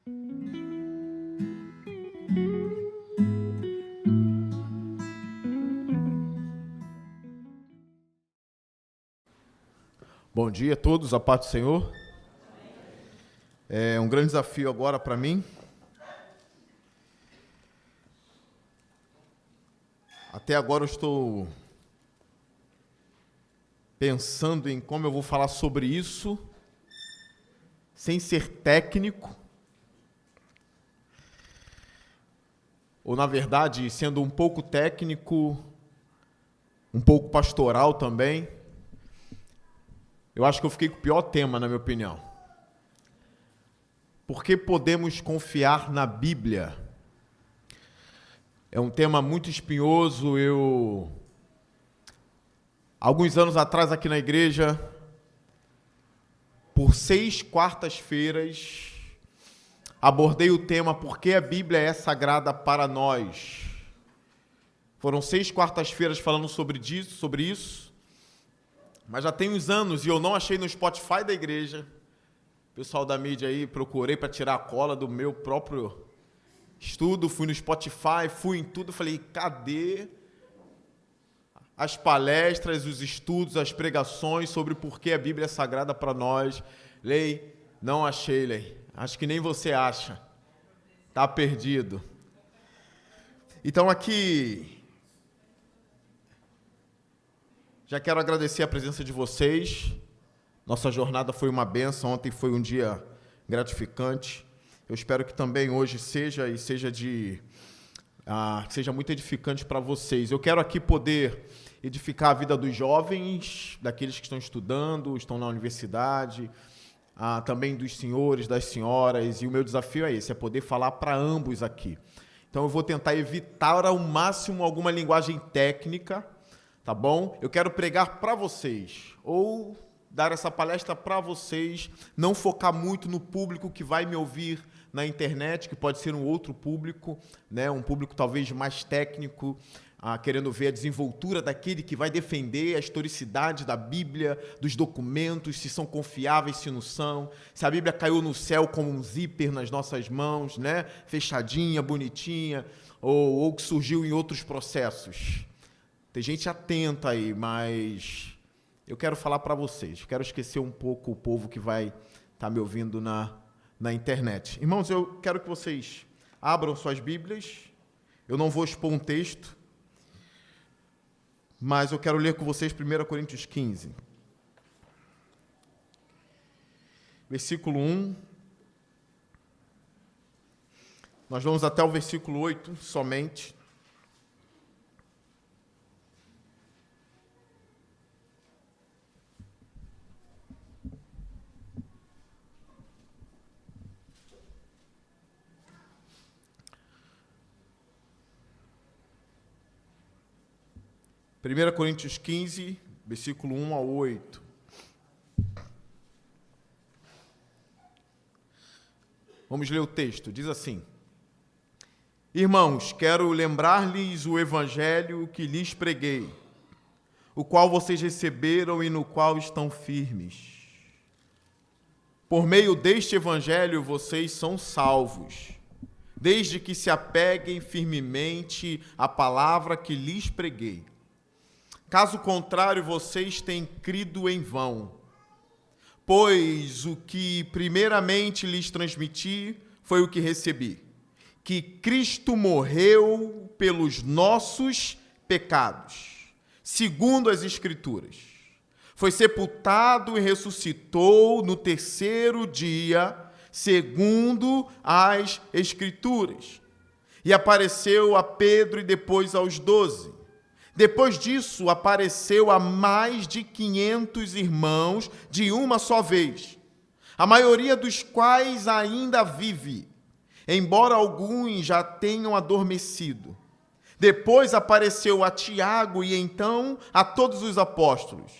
Bom dia a todos, a paz do Senhor. É um grande desafio agora para mim. Até agora eu estou pensando em como eu vou falar sobre isso, sem ser técnico, ou na verdade, sendo um pouco técnico, um pouco pastoral também. Eu acho que eu fiquei com o pior tema, na minha opinião. Por que podemos confiar na Bíblia? É um tema muito espinhoso. Alguns anos atrás, aqui na igreja, por 6 quartas-feiras, abordei o tema Por que a Bíblia é sagrada para nós. Foram 6 quartas-feiras falando sobre isso. Mas já tem uns anos e eu não achei no Spotify da igreja. Pessoal da mídia aí, procurei para tirar a cola do meu próprio estudo. Fui no Spotify, fui em tudo. Falei, cadê as palestras, os estudos, as pregações sobre por que a Bíblia é sagrada para nós? Lei, não achei, Lei. Acho que nem você acha. Está perdido. Então aqui... Já quero agradecer a presença de vocês. Nossa jornada foi uma bênção. Ontem foi um dia gratificante. Eu espero que também hoje seja muito edificante para vocês. Eu quero aqui poder edificar a vida dos jovens, daqueles que estão estudando, estão na universidade, também dos senhores, das senhoras. E o meu desafio é esse, é poder falar para ambos aqui. Então eu vou tentar evitar ao máximo alguma linguagem técnica. Tá bom? Eu quero pregar para vocês, ou dar essa palestra para vocês, não focar muito no público que vai me ouvir na internet, que pode ser um outro público, né? Um público talvez mais técnico, querendo ver a desenvoltura daquele que vai defender a historicidade da Bíblia, dos documentos, se são confiáveis, se não são, se a Bíblia caiu no céu como um zíper nas nossas mãos, né? Fechadinha, bonitinha, ou que surgiu em outros processos. Tem gente atenta aí, mas eu quero falar para vocês. Quero esquecer um pouco o povo que vai estar me ouvindo na internet. Irmãos, eu quero que vocês abram suas Bíblias. Eu não vou expor um texto, mas eu quero ler com vocês 1 Coríntios 15. Versículo 1. Nós vamos até o versículo 8 somente. Primeira Coríntios 15, versículo 1 ao 8. Vamos ler o texto. Diz assim: Irmãos, quero lembrar-lhes o evangelho que lhes preguei, o qual vocês receberam e no qual estão firmes. Por meio deste evangelho vocês são salvos, desde que se apeguem firmemente à palavra que lhes preguei. Caso contrário, vocês têm crido em vão. Pois o que primeiramente lhes transmiti foi o que recebi, que Cristo morreu pelos nossos pecados, segundo as Escrituras. Foi sepultado e ressuscitou no 3º dia, segundo as Escrituras. E apareceu a Pedro e depois aos 12. Depois disso, apareceu a mais de 500 irmãos de uma só vez, a maioria dos quais ainda vive, embora alguns já tenham adormecido. Depois apareceu a Tiago e então a todos os apóstolos.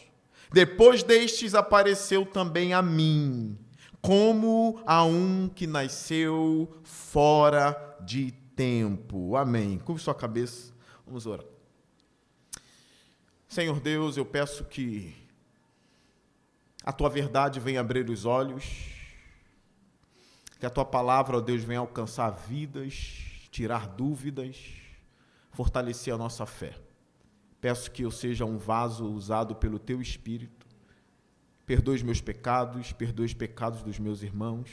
Depois destes apareceu também a mim, como a um que nasceu fora de tempo. Amém. Curve sua cabeça, vamos orar. Senhor Deus, eu peço que a Tua verdade venha abrir os olhos, Que a tua palavra, ó Deus, venha alcançar vidas, tirar dúvidas, fortalecer a nossa fé. Peço que eu seja um vaso usado pelo teu Espírito. Perdoe os meus pecados, perdoe os pecados dos meus irmãos.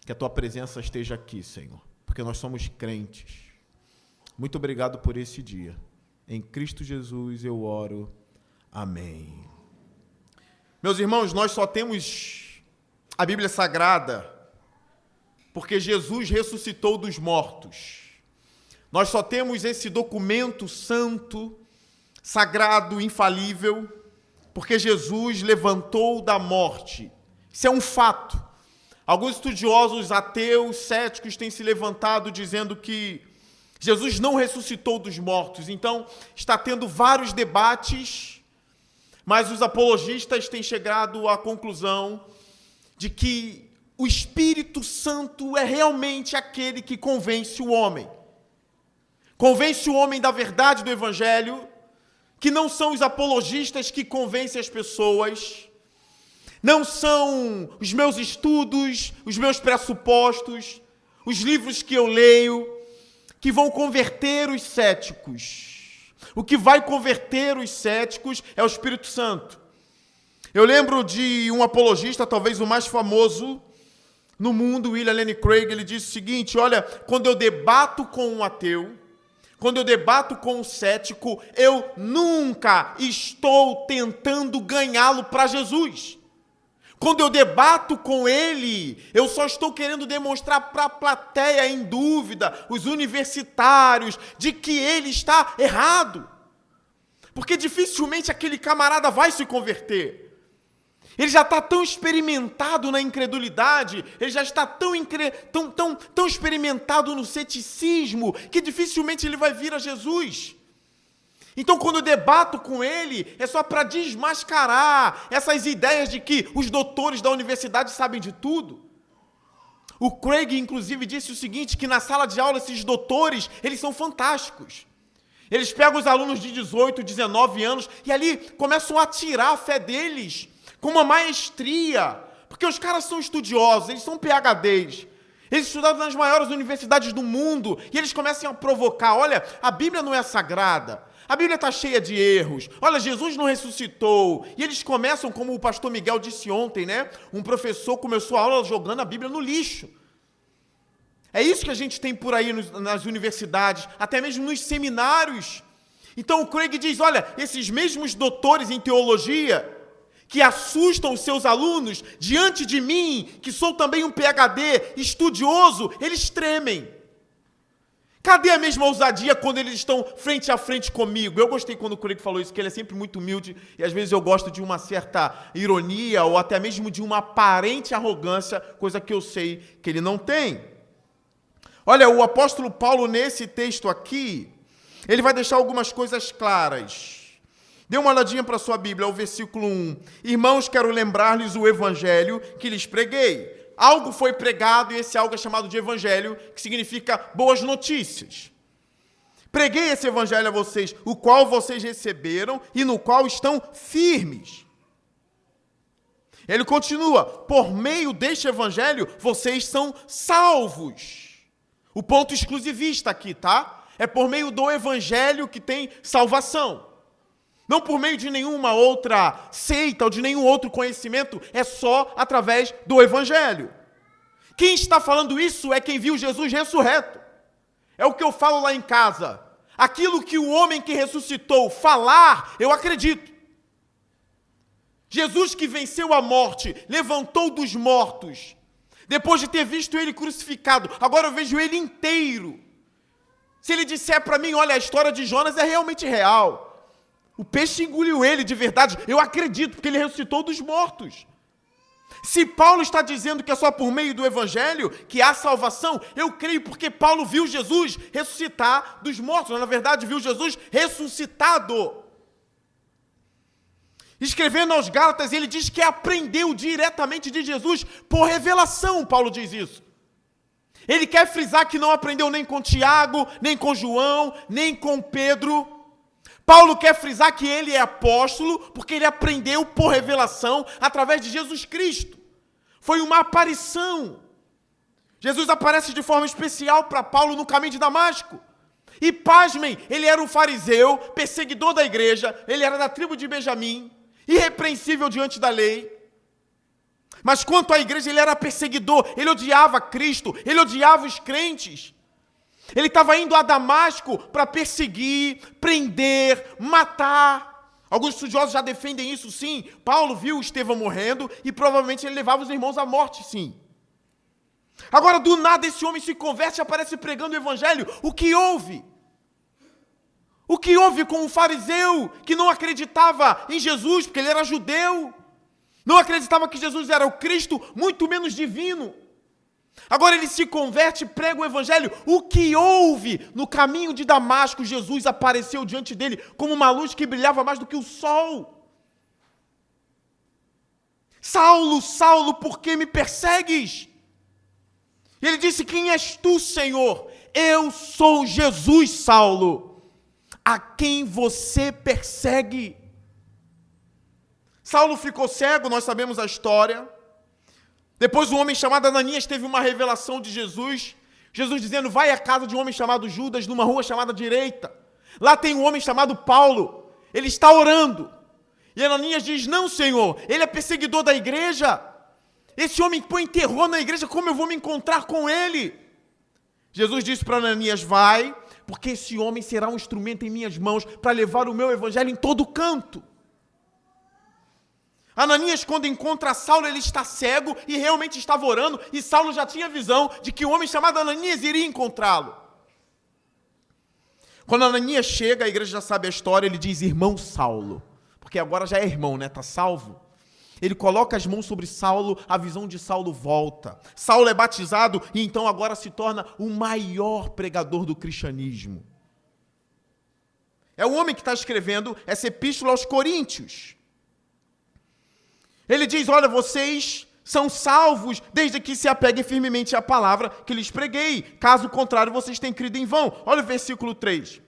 Que a tua presença esteja aqui, Senhor, porque nós somos crentes. Muito obrigado por esse dia. Em Cristo Jesus eu oro. Amém. Meus irmãos, nós só temos a Bíblia Sagrada porque Jesus ressuscitou dos mortos. Nós só temos esse documento santo, sagrado, infalível, porque Jesus levantou da morte. Isso é um fato. Alguns estudiosos ateus, céticos, têm se levantado dizendo que Jesus não ressuscitou dos mortos. Então, está tendo vários debates, mas os apologistas têm chegado à conclusão de que o Espírito Santo é realmente aquele que convence o homem. Convence o homem da verdade do Evangelho, que não são os apologistas que convencem as pessoas, não são os meus estudos, os meus pressupostos, os livros que eu leio, que vão converter os céticos. O que vai converter os céticos é o Espírito Santo. Eu lembro de um apologista, talvez o mais famoso no mundo, William Lane Craig. Ele disse o seguinte: olha, quando eu debato com um ateu, quando eu debato com um cético, eu nunca estou tentando ganhá-lo para Jesus. Quando eu debato com ele, eu só estou querendo demonstrar para a plateia em dúvida, os universitários, de que ele está errado. Porque dificilmente aquele camarada vai se converter. Ele já está tão experimentado na incredulidade, ele já está tão experimentado no ceticismo, que dificilmente ele vai vir a Jesus. Então, quando eu debato com ele, é só para desmascarar essas ideias de que os doutores da universidade sabem de tudo. O Craig, inclusive, disse o seguinte, que na sala de aula esses doutores, eles são fantásticos. Eles pegam os alunos de 18, 19 anos e ali começam a tirar a fé deles com uma maestria, porque os caras são estudiosos, eles são PhDs, eles estudaram nas maiores universidades do mundo e eles começam a provocar: olha, a Bíblia não é sagrada, a Bíblia está cheia de erros, olha, Jesus não ressuscitou. E eles começam, como o pastor Miguel disse ontem, né? Um professor começou a aula jogando a Bíblia no lixo. É isso que a gente tem por aí nas universidades, até mesmo nos seminários. Então o Craig diz: olha, esses mesmos doutores em teologia que assustam os seus alunos, diante de mim, que sou também um PhD estudioso, eles tremem. Cadê a mesma ousadia quando eles estão frente a frente comigo? Eu gostei quando o Craig falou isso, que ele é sempre muito humilde, e às vezes eu gosto de uma certa ironia, ou até mesmo de uma aparente arrogância, coisa que eu sei que ele não tem. Olha, o apóstolo Paulo, nesse texto aqui, ele vai deixar algumas coisas claras. Dê uma olhadinha para a sua Bíblia, o versículo 1. Irmãos, quero lembrar-lhes o evangelho que lhes preguei. Algo foi pregado e esse algo é chamado de evangelho, que significa boas notícias. Preguei esse evangelho a vocês, o qual vocês receberam e no qual estão firmes. Ele continua: por meio deste evangelho, vocês são salvos. O ponto exclusivista aqui, tá? É por meio do evangelho que tem salvação. Não por meio de nenhuma outra seita ou de nenhum outro conhecimento, é só através do Evangelho. Quem está falando isso é quem viu Jesus ressurreto. É o que eu falo lá em casa. Aquilo que o homem que ressuscitou falar, eu acredito. Jesus que venceu a morte, levantou dos mortos, depois de ter visto ele crucificado, agora eu vejo ele inteiro. Se ele disser para mim: olha, a história de Jonas é realmente real, o peixe engoliu ele de verdade, eu acredito, porque ele ressuscitou dos mortos. Se Paulo está dizendo que é só por meio do evangelho que há salvação, eu creio, porque Paulo viu Jesus ressuscitar dos mortos. Na verdade, viu Jesus ressuscitado. Escrevendo aos Gálatas, ele diz que aprendeu diretamente de Jesus por revelação. Paulo diz isso. Ele quer frisar que não aprendeu nem com Tiago, nem com João, nem com Pedro. Paulo quer frisar que ele é apóstolo porque ele aprendeu por revelação através de Jesus Cristo. Foi uma aparição. Jesus aparece de forma especial para Paulo no caminho de Damasco. E pasmem, ele era um fariseu, perseguidor da igreja, ele era da tribo de Benjamim, irrepreensível diante da lei. Mas quanto à igreja, ele era perseguidor, ele odiava Cristo, ele odiava os crentes. Ele estava indo a Damasco para perseguir, prender, matar. Alguns estudiosos já defendem isso, sim. Paulo viu Estevão morrendo e provavelmente ele levava os irmãos à morte, sim. Agora, do nada, esse homem se converte e aparece pregando o evangelho. O que houve? O que houve com o fariseu que não acreditava em Jesus, porque ele era judeu? Não acreditava que Jesus era o Cristo, muito menos divino. Agora ele se converte e prega o evangelho. O que houve? No caminho de Damasco, Jesus apareceu diante dele como uma luz que brilhava mais do que o sol. Saulo, Saulo, por que me persegues? E ele disse, quem és tu, Senhor? Eu sou Jesus, Saulo, a quem você persegue. Saulo ficou cego, nós sabemos a história. Depois um homem chamado Ananias teve uma revelação de Jesus. Jesus dizendo, vai à casa de um homem chamado Judas, numa rua chamada Direita. Lá tem um homem chamado Paulo. Ele está orando. E Ananias diz, não, Senhor, ele é perseguidor da igreja. Esse homem põe terror na igreja, como eu vou me encontrar com ele? Jesus disse para Ananias, vai, porque esse homem será um instrumento em minhas mãos para levar o meu evangelho em todo canto. Ananias, quando encontra Saulo, ele está cego e realmente estava orando, e Saulo já tinha visão de que um homem chamado Ananias iria encontrá-lo. Quando Ananias chega, a igreja já sabe a história, ele diz, irmão Saulo, porque agora já é irmão, né? Está salvo. Ele coloca as mãos sobre Saulo, a visão de Saulo volta. Saulo é batizado e então agora se torna o maior pregador do cristianismo. É o homem que está escrevendo essa epístola aos Coríntios. Ele diz, olha, vocês são salvos desde que se apeguem firmemente à palavra que lhes preguei. Caso contrário, vocês têm crido em vão. Olha o versículo 3.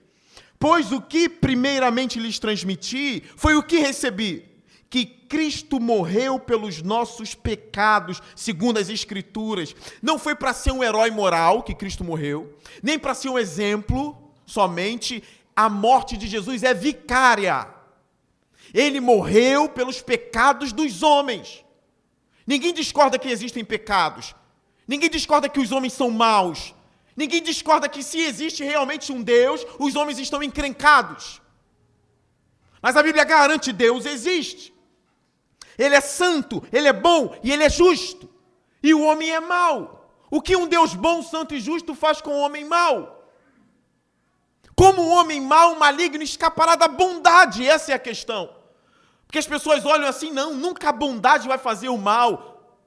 Pois o que primeiramente lhes transmiti foi o que recebi. Que Cristo morreu pelos nossos pecados, segundo as Escrituras. Não foi para ser um herói moral que Cristo morreu, nem para ser um exemplo somente. A morte de Jesus é vicária. Ele morreu pelos pecados dos homens. Ninguém discorda que existem pecados. Ninguém discorda que os homens são maus. Ninguém discorda que se existe realmente um Deus, os homens estão encrencados. Mas a Bíblia garante, Deus existe. Ele é santo, ele é bom e ele é justo. E o homem é mau. O que um Deus bom, santo e justo faz com o homem mau? Como um homem mau, maligno, escapará da bondade? Essa é a questão. Porque as pessoas olham assim, não, nunca a bondade vai fazer o mal.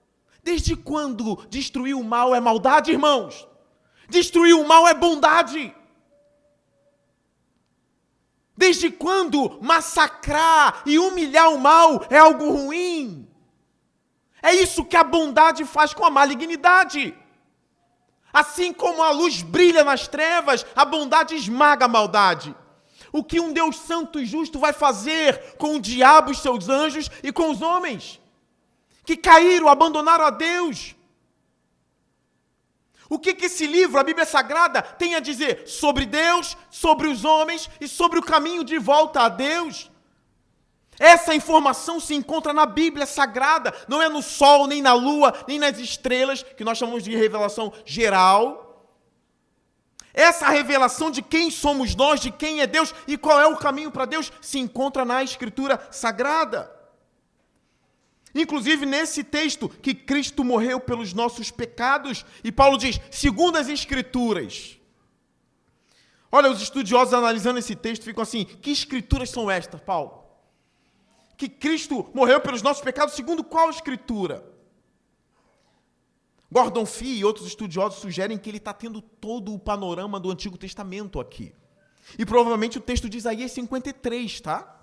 Desde quando destruir o mal é maldade, irmãos? Destruir o mal é bondade. Desde quando massacrar e humilhar o mal é algo ruim? É isso que a bondade faz com a malignidade. Assim como a luz brilha nas trevas, a bondade esmaga a maldade. O que um Deus santo e justo vai fazer com o diabo e seus anjos e com os homens que caíram, abandonaram a Deus? O que esse livro, a Bíblia Sagrada, tem a dizer sobre Deus, sobre os homens e sobre o caminho de volta a Deus? Essa informação se encontra na Bíblia Sagrada, não é no sol, nem na lua, nem nas estrelas, que nós chamamos de revelação geral. Essa revelação de quem somos nós, de quem é Deus e qual é o caminho para Deus, se encontra na Escritura Sagrada. Inclusive nesse texto, que Cristo morreu pelos nossos pecados, e Paulo diz, segundo as Escrituras. Olha, os estudiosos analisando esse texto ficam assim, que escrituras são estas, Paulo? Que Cristo morreu pelos nossos pecados, segundo qual Escritura? Gordon Fee e outros estudiosos sugerem que ele está tendo todo o panorama do Antigo Testamento aqui. E provavelmente o texto de Isaías 53, tá?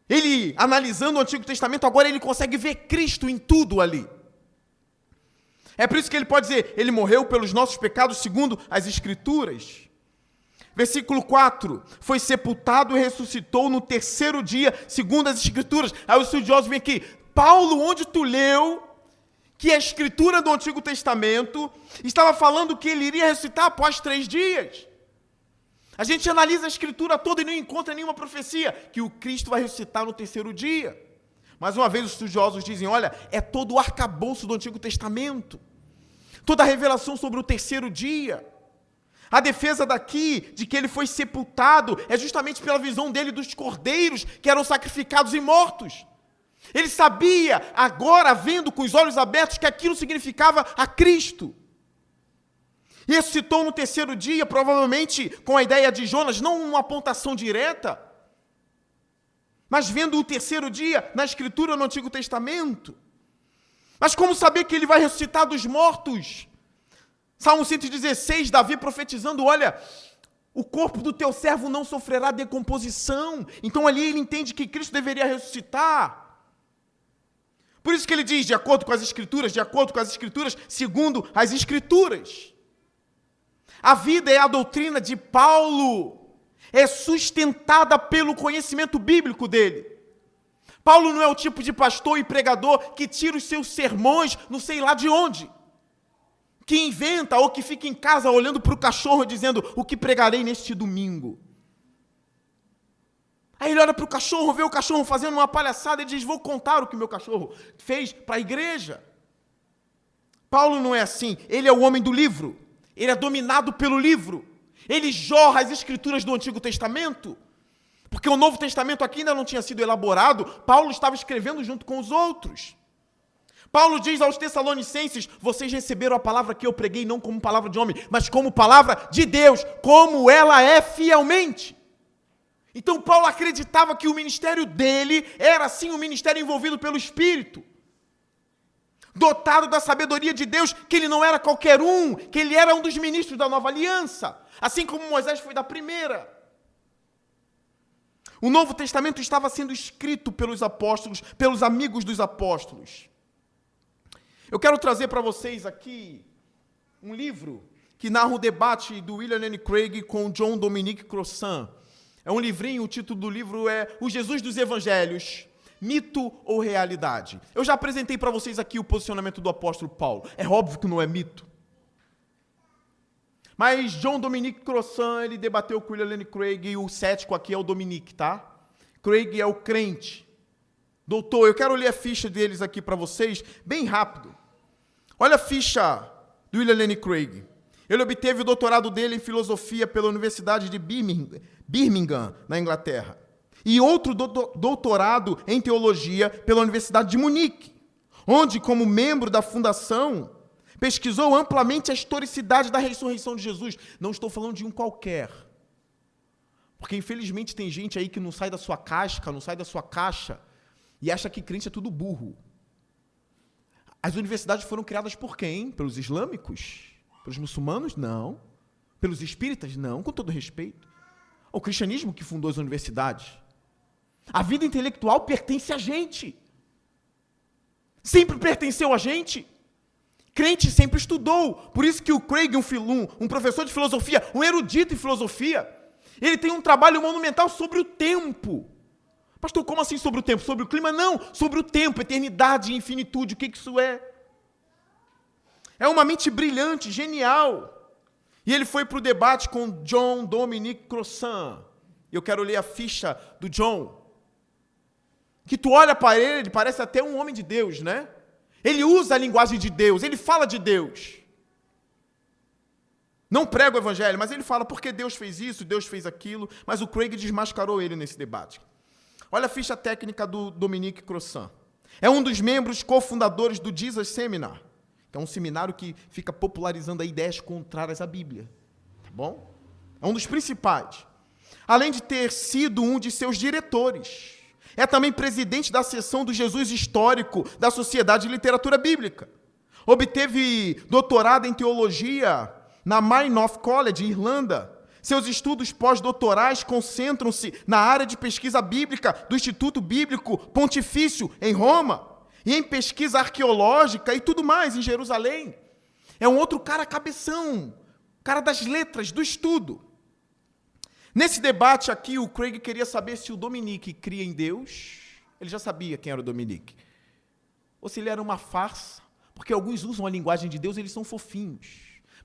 Ele, analisando o Antigo Testamento, agora ele consegue ver Cristo em tudo ali. É por isso que ele pode dizer, ele morreu pelos nossos pecados segundo as Escrituras. Versículo 4, foi sepultado e ressuscitou no terceiro dia, segundo as Escrituras. Aí os estudiosos vêm aqui, Paulo, onde tu leu que a Escritura do Antigo Testamento estava falando que ele iria ressuscitar após 3 dias. A gente analisa a Escritura toda e não encontra nenhuma profecia que o Cristo vai ressuscitar no 3º dia. Mais uma vez, os estudiosos dizem, olha, é todo o arcabouço do Antigo Testamento, toda a revelação sobre o 3º dia. A defesa daqui, de que ele foi sepultado, é justamente pela visão dele dos cordeiros que eram sacrificados e mortos. Ele sabia, agora, vendo com os olhos abertos, que aquilo significava a Cristo. E ressuscitou no 3º dia, provavelmente com a ideia de Jonas, não uma apontação direta, mas vendo o 3º dia na Escritura no Antigo Testamento. Mas como saber que ele vai ressuscitar dos mortos? Salmo 116, Davi profetizando, olha, o corpo do teu servo não sofrerá decomposição. Então ali ele entende que Cristo deveria ressuscitar. Por isso que ele diz, de acordo com as Escrituras, segundo as Escrituras. A vida é a doutrina de Paulo, é sustentada pelo conhecimento bíblico dele. Paulo não é o tipo de pastor e pregador que tira os seus sermões não sei lá de onde, que inventa ou que fica em casa olhando para o cachorro dizendo, o que pregarei neste domingo? Aí ele olha para o cachorro, vê o cachorro fazendo uma palhaçada e diz, vou contar o que meu cachorro fez para a igreja. Paulo não é assim, ele é o homem do livro, ele é dominado pelo livro, ele jorra as Escrituras do Antigo Testamento, porque o Novo Testamento aqui ainda não tinha sido elaborado, Paulo estava escrevendo junto com os outros. Paulo diz aos Tessalonicenses, vocês receberam a palavra que eu preguei não como palavra de homem, mas como palavra de Deus, como ela é fielmente. Então Paulo acreditava que o ministério dele era sim um ministério envolvido pelo Espírito, dotado da sabedoria de Deus, que ele não era qualquer um, que ele era um dos ministros da nova aliança, assim como Moisés foi da primeira. O Novo Testamento estava sendo escrito pelos apóstolos, pelos amigos dos apóstolos. Eu quero trazer para vocês aqui um livro que narra o debate do William Lane Craig com John Dominic Crossan. É um livrinho, o título do livro é O Jesus dos Evangelhos, Mito ou Realidade? Eu já apresentei para vocês aqui o posicionamento do apóstolo Paulo. É óbvio que não é mito. Mas John Dominic Crossan, ele debateu com William Lane Craig e o cético aqui é o Dominic, tá? Craig é o crente. Doutor, eu quero ler a ficha deles aqui para vocês, bem rápido. Olha a ficha do William Lane Craig. Ele obteve o doutorado dele em filosofia pela Universidade de Birmingham, na Inglaterra. E outro doutorado em teologia pela Universidade de Munique, onde, como membro da fundação, pesquisou amplamente a historicidade da ressurreição de Jesus. Não estou falando de um qualquer. Porque, infelizmente, tem gente aí que não sai da sua casca, não sai da sua caixa, e acha que crente é tudo burro. As universidades foram criadas por quem? Pelos islâmicos? Pelos muçulmanos? Não. Pelos espíritas? Não, com todo respeito. O cristianismo que fundou as universidades. A vida intelectual pertence a gente. Sempre pertenceu a gente. Crente sempre estudou. Por isso que o Craig, um professor de filosofia, um erudito em filosofia, ele tem um trabalho monumental sobre o tempo. Pastor, como assim sobre o tempo? Sobre o clima? Não, sobre o tempo, eternidade, infinitude, o que isso é? É uma mente brilhante, genial. E ele foi para o debate com John Dominic Crossan. Eu quero ler a ficha do John. Que tu olha para ele parece até um homem de Deus, né? Ele usa a linguagem de Deus, ele fala de Deus. Não prega o evangelho, mas ele fala porque Deus fez isso, Deus fez aquilo, mas o Craig desmascarou ele nesse debate. Olha a ficha técnica do Dominic Crossan. É um dos membros cofundadores do Jesus Seminar, que é um seminário que fica popularizando ideias contrárias à Bíblia. Tá bom? É um dos principais. Além de ter sido um de seus diretores, é também presidente da seção do Jesus Histórico da Sociedade de Literatura Bíblica. Obteve doutorado em teologia na Maynooth College, Irlanda. Seus estudos pós-doutorais concentram-se na área de pesquisa bíblica do Instituto Bíblico Pontifício, em Roma, e em pesquisa arqueológica e tudo mais, em Jerusalém. É um outro cara cabeção, cara das letras, do estudo. Nesse debate aqui, o Craig queria saber se o Dominic cria em Deus. Ele já sabia quem era o Dominic. Ou se ele era uma farsa Porque alguns usam a linguagem de Deus, eles são fofinhos.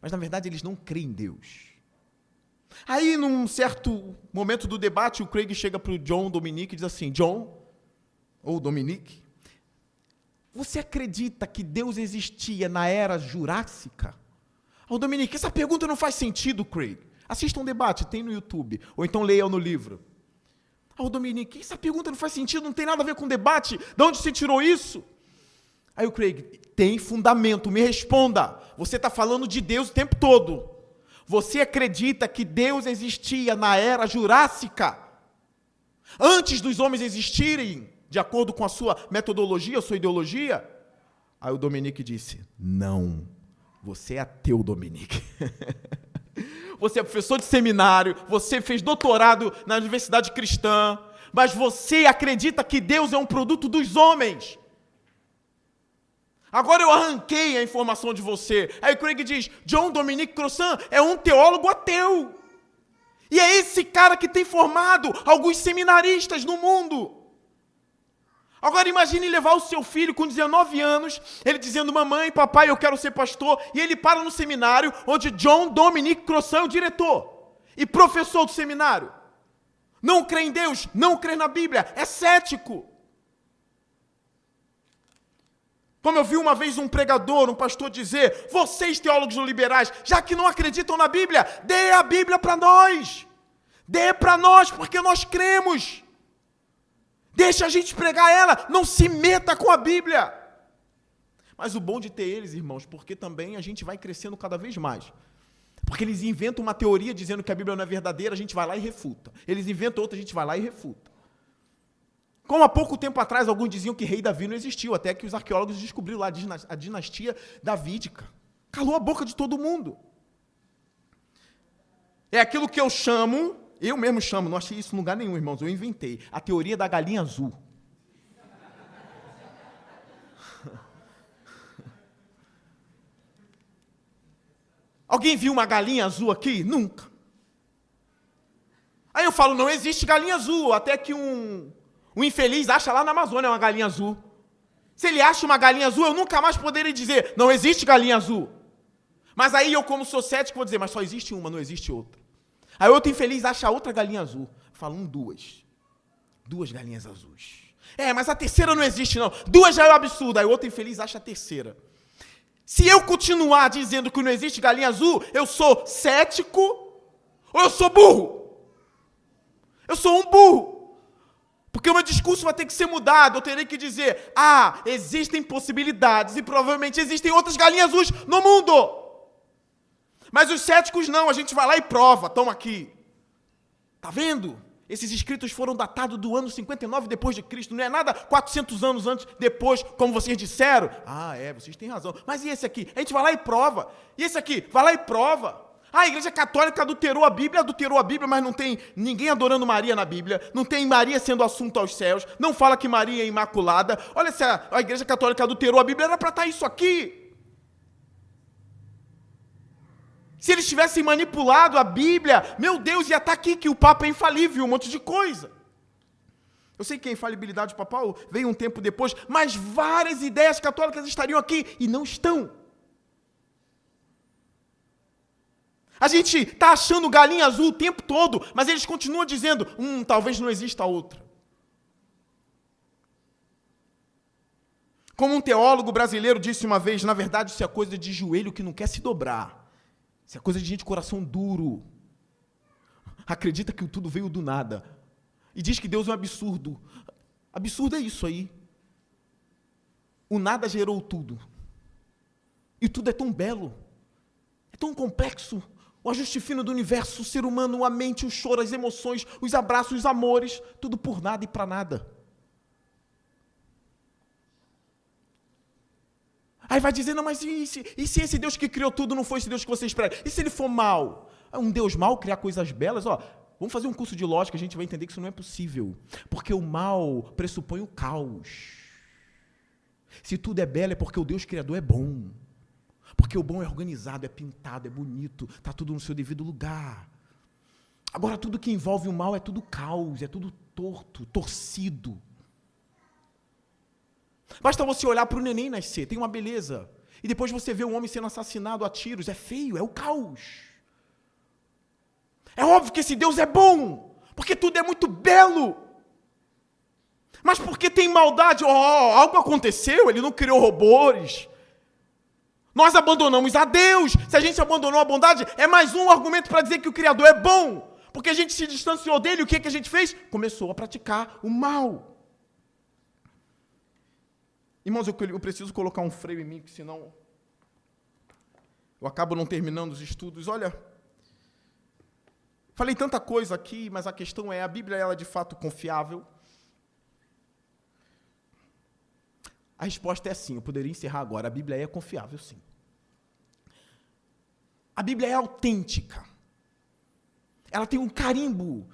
Mas, na verdade, eles não creem em Deus. Aí, num certo momento do debate, o Craig chega para o John Dominique e diz assim, John, ou Dominique, você acredita que Deus existia na era jurássica? O Dominique, essa pergunta não faz sentido, Craig. Assista um debate, tem no YouTube, ou então leia no livro. O Dominique, essa pergunta não faz sentido, não tem nada a ver com debate, de onde você tirou isso? Aí o Craig, tem fundamento, me responda. Você está falando de Deus o tempo todo. Você acredita que Deus existia na era jurássica? Antes dos homens existirem, de acordo com a sua metodologia, a sua ideologia? Aí o Dominique disse, não, você é ateu, Dominique. Você é professor de seminário, você fez doutorado na universidade cristã, mas você acredita que Deus é um produto dos homens. Agora eu arranquei a informação de você. Aí o Craig diz, John Dominique Crossan é um teólogo ateu. E é esse cara que tem formado alguns seminaristas no mundo. Agora imagine levar o seu filho com 19 anos, ele dizendo, mamãe, papai, eu quero ser pastor, e ele para no seminário onde John Dominique Crossan é o diretor e professor do seminário. Não crê em Deus, não crê na Bíblia, é cético. Como eu vi uma vez um pregador, um pastor dizer, vocês teólogos liberais, já que não acreditam na Bíblia, dê a Bíblia para nós. Dê para nós, porque nós cremos. Deixa a gente pregar ela, não se meta com a Bíblia. Mas o bom de ter eles, irmãos, porque também a gente vai crescendo cada vez mais. Porque eles inventam uma teoria dizendo que a Bíblia não é verdadeira, a gente vai lá e refuta. Eles inventam outra, a gente vai lá e refuta. Como há pouco tempo atrás, alguns diziam que rei Davi não existiu, até que os arqueólogos descobriram lá a dinastia davídica. Calou a boca de todo mundo. É aquilo que eu chamo, eu mesmo chamo, não achei isso em lugar nenhum, irmãos, eu inventei, a teoria da galinha azul. Alguém viu uma galinha azul aqui? Nunca. Aí eu falo, não existe galinha azul, até que um infeliz acha lá na Amazônia uma galinha azul. Se ele acha uma galinha azul, eu nunca mais poderei dizer, não existe galinha azul. Mas aí eu, como sou cético, vou dizer, mas só existe uma, não existe outra. Aí outro infeliz acha outra galinha azul. Falam duas. Duas galinhas azuis. Mas a terceira não existe, não. Duas já é um absurdo. Aí outro infeliz acha a terceira. Se eu continuar dizendo que não existe galinha azul, eu sou cético ou eu sou burro? Eu sou um burro. Porque o meu discurso vai ter que ser mudado. Eu terei que dizer, existem possibilidades e provavelmente existem outras galinhas azuis no mundo. Mas os céticos não, a gente vai lá e prova, estão aqui. Está vendo? Esses escritos foram datados do ano 59 depois de Cristo, não é nada 400 anos antes, depois, como vocês disseram. Vocês têm razão. Mas e esse aqui? A gente vai lá e prova. E esse aqui? Vai lá e prova. A Igreja Católica adulterou a Bíblia, mas não tem ninguém adorando Maria na Bíblia, não tem Maria sendo assunto aos céus, não fala que Maria é imaculada. Olha, se a Igreja Católica adulterou a Bíblia, era para estar isso aqui. Se eles tivessem manipulado a Bíblia, meu Deus, ia estar aqui que o Papa é infalível, um monte de coisa. Eu sei que a infalibilidade papal veio um tempo depois, mas várias ideias católicas estariam aqui e não estão. A gente está achando galinha azul o tempo todo, mas eles continuam dizendo, talvez não exista outra. Como um teólogo brasileiro disse uma vez, na verdade isso é coisa de joelho que não quer se dobrar. Isso é coisa de gente de coração duro. Acredita que tudo veio do nada. E diz que Deus é um absurdo. Absurdo é isso aí. O nada gerou tudo. E tudo é tão belo. É tão complexo. O ajuste fino do universo, o ser humano, a mente, o choro, as emoções, os abraços, os amores. Tudo por nada e para nada. Aí vai dizer, não, mas e se esse Deus que criou tudo não foi esse Deus que vocês pregam? E se ele for mau? Um Deus mau criar coisas belas? Vamos fazer um curso de lógica, a gente vai entender que isso não é possível. Porque o mal pressupõe o caos. Se tudo é belo é porque o Deus Criador é bom. Porque o bom é organizado, é pintado, é bonito, está tudo no seu devido lugar. Agora, tudo que envolve o mal é tudo caos, é tudo torto, torcido. Basta você olhar para o neném nascer, tem uma beleza. E depois você vê um homem sendo assassinado a tiros. É feio, é o caos. É óbvio que esse Deus é bom, porque tudo é muito belo. Mas porque tem maldade, algo aconteceu, ele não criou robôs. Nós abandonamos a Deus. Se a gente abandonou a bondade, é mais um argumento para dizer que o Criador é bom. Porque a gente se distanciou dele, o que a gente fez? Começou a praticar o mal. Irmãos, eu preciso colocar um freio em mim, que senão eu acabo não terminando os estudos. Olha, falei tanta coisa aqui, mas a questão é, a Bíblia ela é de fato confiável? A resposta é sim, eu poderia encerrar agora. A Bíblia é confiável, sim. A Bíblia é autêntica. Ela tem um carimbo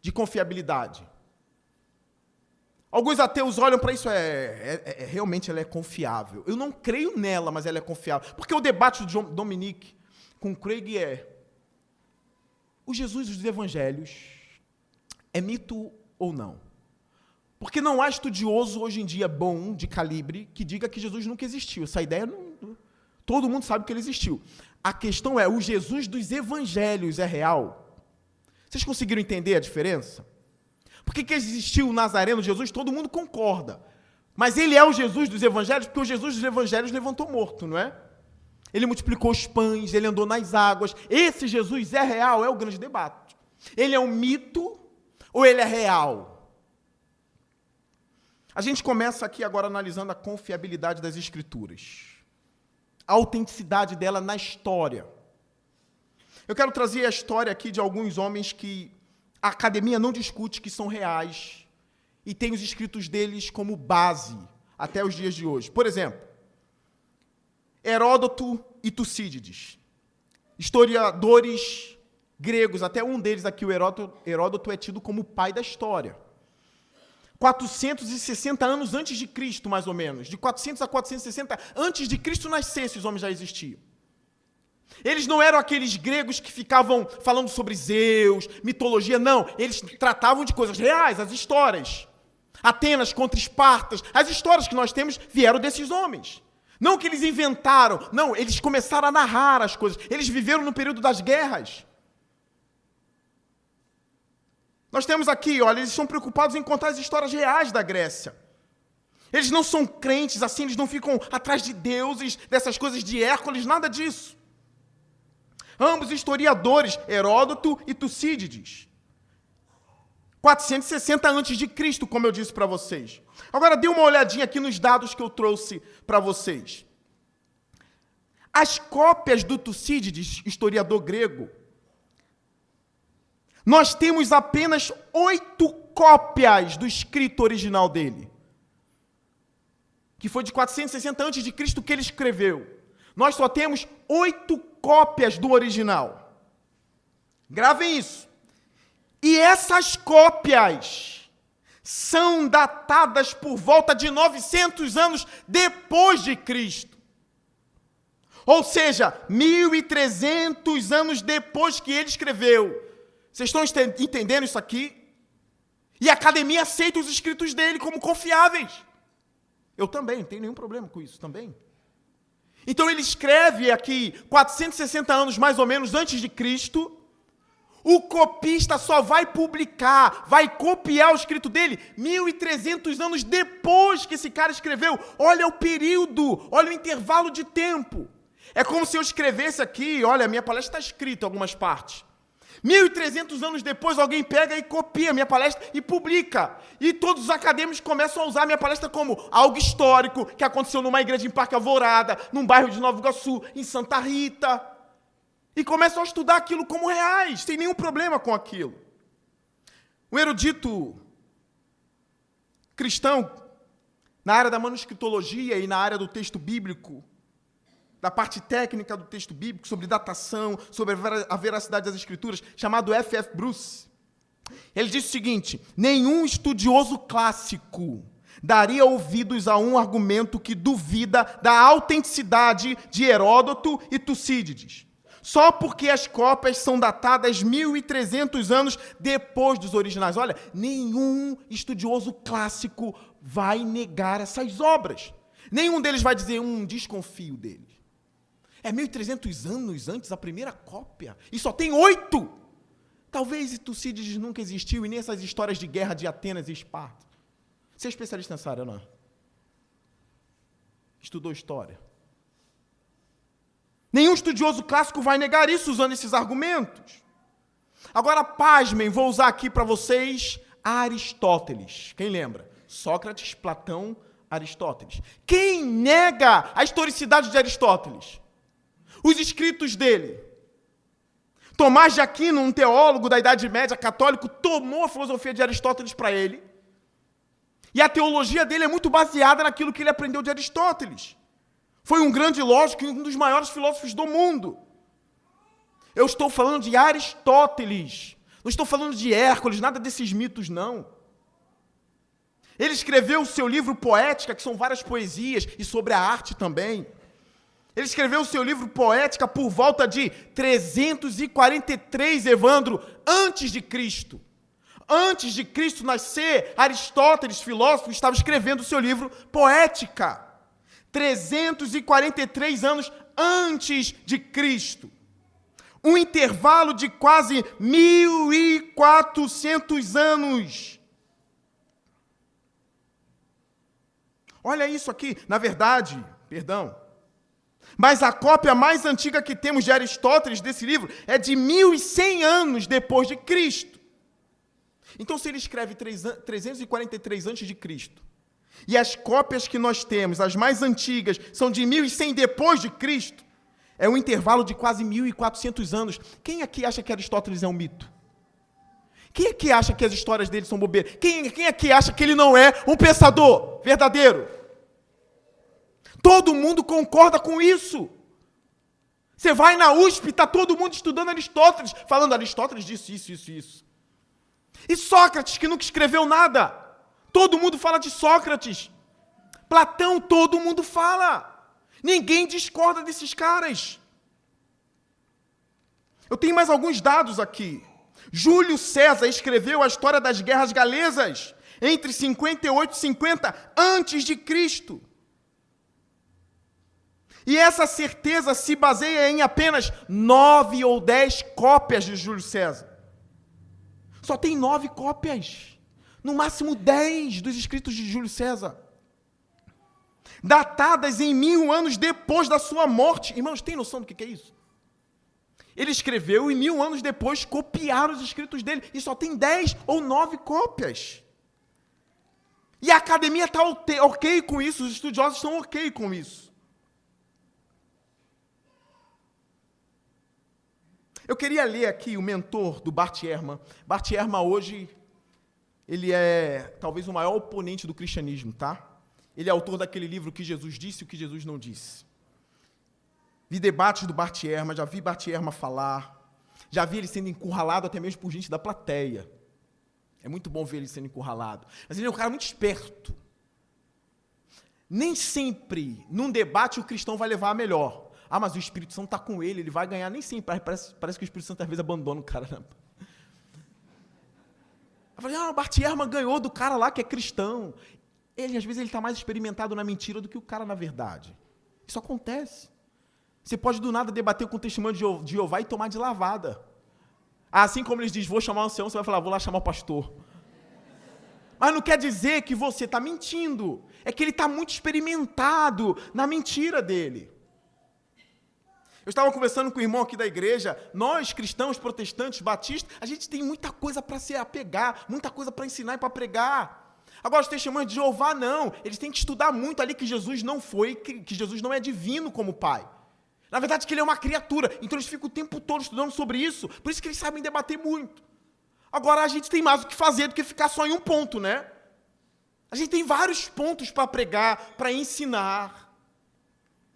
de confiabilidade. Alguns ateus olham para isso, realmente ela é confiável. Eu não creio nela, mas ela é confiável. Porque o debate do Dominique com Craig é: o Jesus dos evangelhos é mito ou não? Porque não há estudioso hoje em dia bom, de calibre, que diga que Jesus nunca existiu. Essa ideia, todo mundo sabe que ele existiu. A questão é, o Jesus dos evangelhos é real? Vocês conseguiram entender a diferença? Por que existiu o Nazareno Jesus? Todo mundo concorda. Mas ele é o Jesus dos evangelhos, porque o Jesus dos evangelhos levantou morto, não é? Ele multiplicou os pães, ele andou nas águas. Esse Jesus é real? É o grande debate. Ele é um mito ou ele é real? A gente começa aqui agora analisando a confiabilidade das Escrituras. A autenticidade dela na história. Eu quero trazer a história aqui de alguns homens que a academia não discute que são reais e tem os escritos deles como base até os dias de hoje. Por exemplo, Heródoto e Tucídides, historiadores gregos, até um deles aqui, o Heródoto é tido como o pai da história. 460 anos antes de Cristo, mais ou menos. De 400 a 460, antes de Cristo nascer, esses homens já existiam. Eles não eram aqueles gregos que ficavam falando sobre Zeus, mitologia, não. Eles tratavam de coisas reais, as histórias. Atenas contra Espartas, as histórias que nós temos vieram desses homens. Não que eles inventaram, não, eles começaram a narrar as coisas. Eles viveram no período das guerras. Nós temos aqui, olha, eles estão preocupados em contar as histórias reais da Grécia. Eles não são crentes, assim, eles não ficam atrás de deuses, dessas coisas de Hércules, nada disso. Ambos historiadores, Heródoto e Tucídides. 460 a.C., como eu disse para vocês. Agora, dê uma olhadinha aqui nos dados que eu trouxe para vocês. As cópias do Tucídides, historiador grego, nós temos apenas 8 cópias do escrito original dele, que foi de 460 a.C. que ele escreveu. Nós só temos 8 cópias do original. Gravem isso. E essas cópias são datadas por volta de 900 anos depois de Cristo. Ou seja, 1.300 anos depois que ele escreveu. Vocês estão entendendo isso aqui? E a academia aceita os escritos dele como confiáveis. Eu também, não tenho nenhum problema com isso também. Então ele escreve aqui 460 anos mais ou menos antes de Cristo. O copista só vai publicar, vai copiar o escrito dele 1.300 anos depois que esse cara escreveu. Olha o período, olha o intervalo de tempo. É como se eu escrevesse aqui, olha, a minha palestra está escrita em algumas partes. 1.300 anos depois, alguém pega e copia a minha palestra e publica. E todos os acadêmicos começam a usar a minha palestra como algo histórico, que aconteceu numa igreja em Parque Alvorada, num bairro de Nova Iguaçu, em Santa Rita. E começam a estudar aquilo como reais, sem nenhum problema com aquilo. Um erudito cristão, na área da manuscritologia e na área do texto bíblico, da parte técnica do texto bíblico, sobre datação, sobre a veracidade das escrituras, chamado F.F. Bruce. Ele disse o seguinte: nenhum estudioso clássico daria ouvidos a um argumento que duvida da autenticidade de Heródoto e Tucídides, só porque as cópias são datadas 1.300 anos depois dos originais. Olha, nenhum estudioso clássico vai negar essas obras. Nenhum deles vai dizer, desconfio deles. É 1.300 anos antes da primeira cópia, e só tem 8. Talvez Tucídides nunca existiu, e nem essas histórias de guerra de Atenas e Esparta. Você é especialista nessa área, não é? Estudou história. Nenhum estudioso clássico vai negar isso usando esses argumentos. Agora, pasmem, vou usar aqui para vocês Aristóteles. Quem lembra? Sócrates, Platão, Aristóteles. Quem nega a historicidade de Aristóteles? Os escritos dele. Tomás de Aquino, um teólogo da Idade Média católico, tomou a filosofia de Aristóteles para ele. E a teologia dele é muito baseada naquilo que ele aprendeu de Aristóteles. Foi um grande lógico e um dos maiores filósofos do mundo. Eu estou falando de Aristóteles. Não estou falando de Hércules, nada desses mitos, não. Ele escreveu o seu livro Poética, que são várias poesias, e sobre a arte também. Ele escreveu o seu livro Poética por volta de 343, Evandro, antes de Cristo. Antes de Cristo nascer, Aristóteles, filósofo, estava escrevendo o seu livro Poética. 343 anos antes de Cristo. Um intervalo de quase 1.400 anos. Olha isso aqui. Na verdade, mas a cópia mais antiga que temos de Aristóteles desse livro é de 1.100 anos depois de Cristo. Então, se ele escreve 343 antes de Cristo, e as cópias que nós temos, as mais antigas, são de 1.100 depois de Cristo, é um intervalo de quase 1.400 anos. Quem aqui acha que Aristóteles é um mito? Quem aqui acha que as histórias dele são bobeiras? Quem aqui acha que ele não é um pensador verdadeiro? Todo mundo concorda com isso. Você vai na USP, está todo mundo estudando Aristóteles, falando Aristóteles disse isso. E Sócrates, que nunca escreveu nada. Todo mundo fala de Sócrates. Platão, todo mundo fala. Ninguém discorda desses caras. Eu tenho mais alguns dados aqui. Júlio César escreveu a história das guerras galesas entre 58 e 50 antes de Cristo. E essa certeza se baseia em apenas 9 ou 10 cópias de Júlio César. Só tem 9 cópias. No máximo 10 dos escritos de Júlio César. Datadas em 1000 anos depois da sua morte. Irmãos, tem noção do que é isso? Ele escreveu e 1000 anos depois copiaram os escritos dele. E só tem 10 ou 9 cópias. E a academia está ok com isso. Os estudiosos estão ok com isso. Eu queria ler aqui o mentor do Bart Ehrman. Bart Ehrman hoje, ele é talvez o maior oponente do cristianismo, tá? Ele é autor daquele livro, O que Jesus Disse e o que Jesus Não Disse. Vi debates do Bart Ehrman, já vi Bart Ehrman falar, já vi ele sendo encurralado até mesmo por gente da plateia. É muito bom ver ele sendo encurralado. Mas ele é um cara muito esperto. Nem sempre, num debate, o cristão vai levar a melhor. Ah, mas o Espírito Santo está com ele vai ganhar. Nem sempre. Parece que o Espírito Santo às vezes abandona o cara. Né? Eu falei, o Bart Ehrman ganhou do cara lá que é cristão. Às vezes, ele está mais experimentado na mentira do que o cara na verdade. Isso acontece. Você pode, do nada, debater com o testemunho de Jeová e tomar de lavada. Assim como eles dizem, vou chamar o ancião, você vai falar, vou lá chamar o pastor. Mas não quer dizer que você está mentindo. É que ele está muito experimentado na mentira dele. Eu estava conversando com o irmão aqui da igreja, nós, cristãos, protestantes, batistas, a gente tem muita coisa para se apegar, muita coisa para ensinar e para pregar. Agora, os testemunhos de Jeová, não. Eles têm que estudar muito ali que Jesus não foi, que Jesus não é divino como Pai. Na verdade, que ele é uma criatura. Então, eles ficam o tempo todo estudando sobre isso. Por isso que eles sabem debater muito. Agora, a gente tem mais o que fazer do que ficar só em um ponto, né? A gente tem vários pontos para pregar, para ensinar.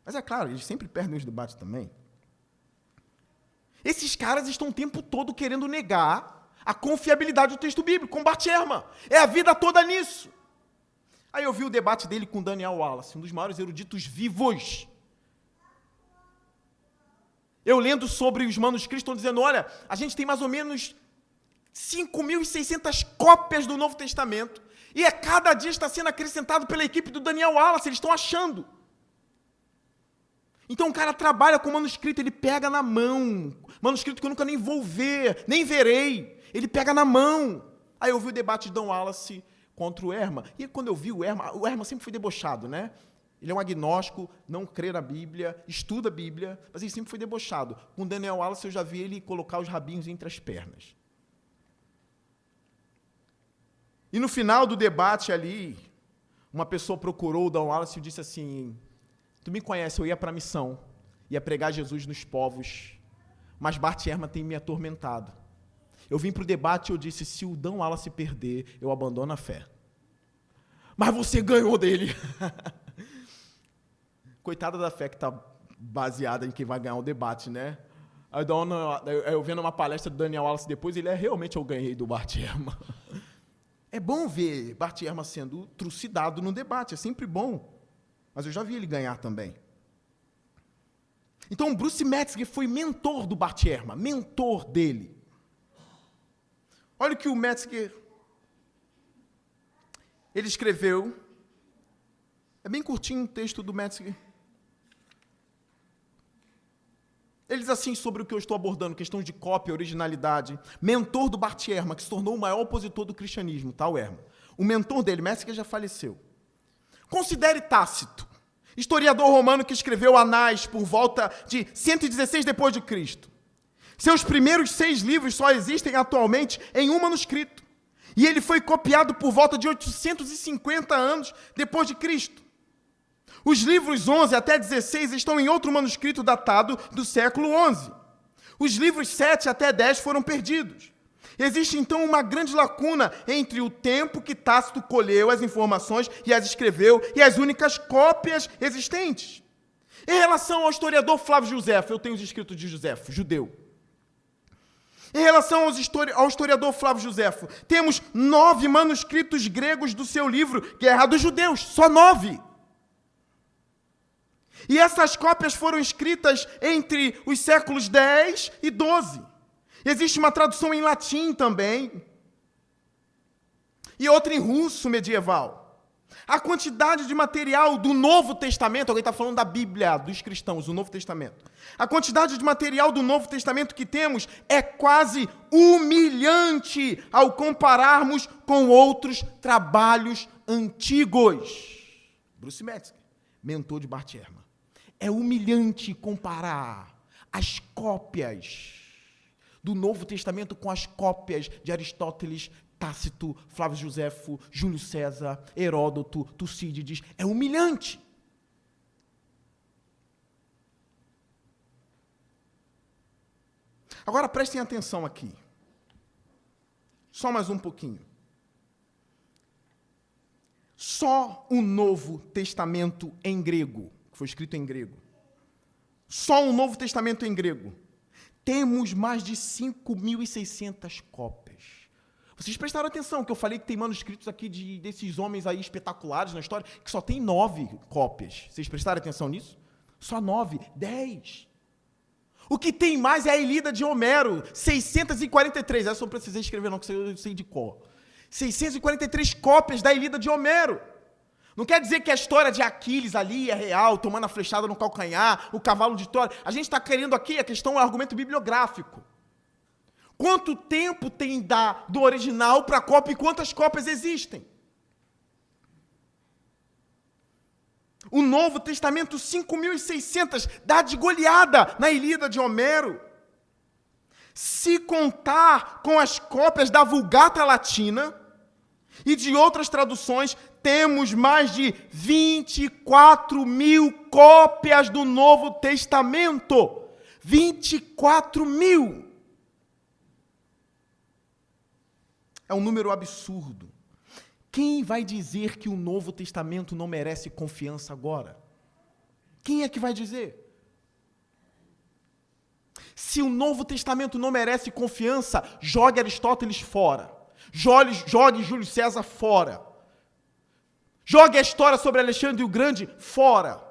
Mas é claro, eles sempre perdem os debates também. Esses caras estão o tempo todo querendo negar a confiabilidade do texto bíblico, com Bart Ehrman. É a vida toda nisso. Aí eu vi o debate dele com Daniel Wallace, um dos maiores eruditos vivos. Eu lendo sobre os manuscritos, estão dizendo, olha, a gente tem mais ou menos 5.600 cópias do Novo Testamento, E cada dia está sendo acrescentado pela equipe do Daniel Wallace, eles estão achando. Então o cara trabalha com manuscrito, ele pega na mão. Manuscrito que eu nunca nem vou ver, nem verei. Ele pega na mão. Aí eu vi o debate de Dan Wallace contra o Ehrman. E quando eu vi o Ehrman sempre foi debochado, né? Ele é um agnóstico, não crê na Bíblia, estuda a Bíblia, mas ele sempre foi debochado. Com o Daniel Wallace eu já vi ele colocar os rabinhos entre as pernas. E no final do debate ali, uma pessoa procurou o Dan Wallace e disse assim: tu me conhece, eu ia para a missão, ia pregar Jesus nos povos, mas Bart Ehrman tem me atormentado. Eu vim para o debate e eu disse: se o Dan Wallace perder, eu abandono a fé. Mas você ganhou dele. Coitada da fé que está baseada em quem vai ganhar o debate, né? Eu vendo uma palestra do Daniel Wallace depois, ele realmente eu ganhei do Bart Ehrman. É bom ver Bart Ehrman sendo trucidado no debate, é sempre bom. Mas eu já vi ele ganhar também. Então, Bruce Metzger foi mentor do Bart Ehrman, mentor dele. Olha o que o Metzger ele escreveu. É bem curtinho o texto do Metzger. Ele diz assim sobre o que eu estou abordando, questões de cópia, originalidade. Mentor do Bart Ehrman, que se tornou o maior opositor do cristianismo, tá, o Ehrman. O mentor dele, Metzger, já faleceu. Considere Tácito, historiador romano que escreveu Anais por volta de 116 depois de Cristo. Seus primeiros 6 livros só existem atualmente em um manuscrito. E ele foi copiado por volta de 850 anos depois de Cristo. Os livros 11 até 16 estão em outro manuscrito datado do século 11. Os livros 7 até 10 foram perdidos. Existe, então, uma grande lacuna entre o tempo que Tácito colheu as informações e as escreveu e as únicas cópias existentes. Em relação ao historiador Flávio Josefo, eu tenho os escritos de Josefo, judeu. Em relação ao historiador Flávio Josefo, temos 9 manuscritos gregos do seu livro Guerra dos Judeus, só 9. E essas cópias foram escritas entre os séculos 10 e 12. Existe uma tradução em latim também. E outra em russo medieval. A quantidade de material do Novo Testamento, alguém está falando da Bíblia, dos cristãos, o Novo Testamento. A quantidade de material do Novo Testamento que temos é quase humilhante ao compararmos com outros trabalhos antigos. Bruce Metzger, mentor de Bart Ehrman. É humilhante comparar as cópias do Novo Testamento com as cópias de Aristóteles, Tácito, Flávio Josefo, Júlio César, Heródoto, Tucídides. É humilhante. Agora prestem atenção aqui. Só mais um pouquinho. Só o Novo Testamento em grego, que foi escrito em grego. Só o Novo Testamento em grego. Temos mais de 5.600 cópias. Vocês prestaram atenção que eu falei que tem manuscritos aqui desses homens aí espetaculares na história, que só tem 9 cópias. Vocês prestaram atenção nisso? Só 9, 10. O que tem mais é a Ilíada de Homero, 643. Essa eu não precisei escrever não, que eu sei de cor. 643 cópias da Ilíada de Homero. Não quer dizer que a história de Aquiles ali é real, tomando a flechada no calcanhar, o cavalo de Troia. A gente está querendo aqui, a questão é o argumento bibliográfico. Quanto tempo tem do original para a cópia e quantas cópias existem? O Novo Testamento, 5.600, dá de goleada na Ilíada de Homero. Se contar com as cópias da Vulgata Latina e de outras traduções, temos mais de 24.000 cópias do Novo Testamento. 24.000. É um número absurdo. Quem vai dizer que o Novo Testamento não merece confiança agora? Quem é que vai dizer? Se o Novo Testamento não merece confiança, jogue Aristóteles fora. Jogue Júlio César fora. Jogue a história sobre Alexandre o Grande fora.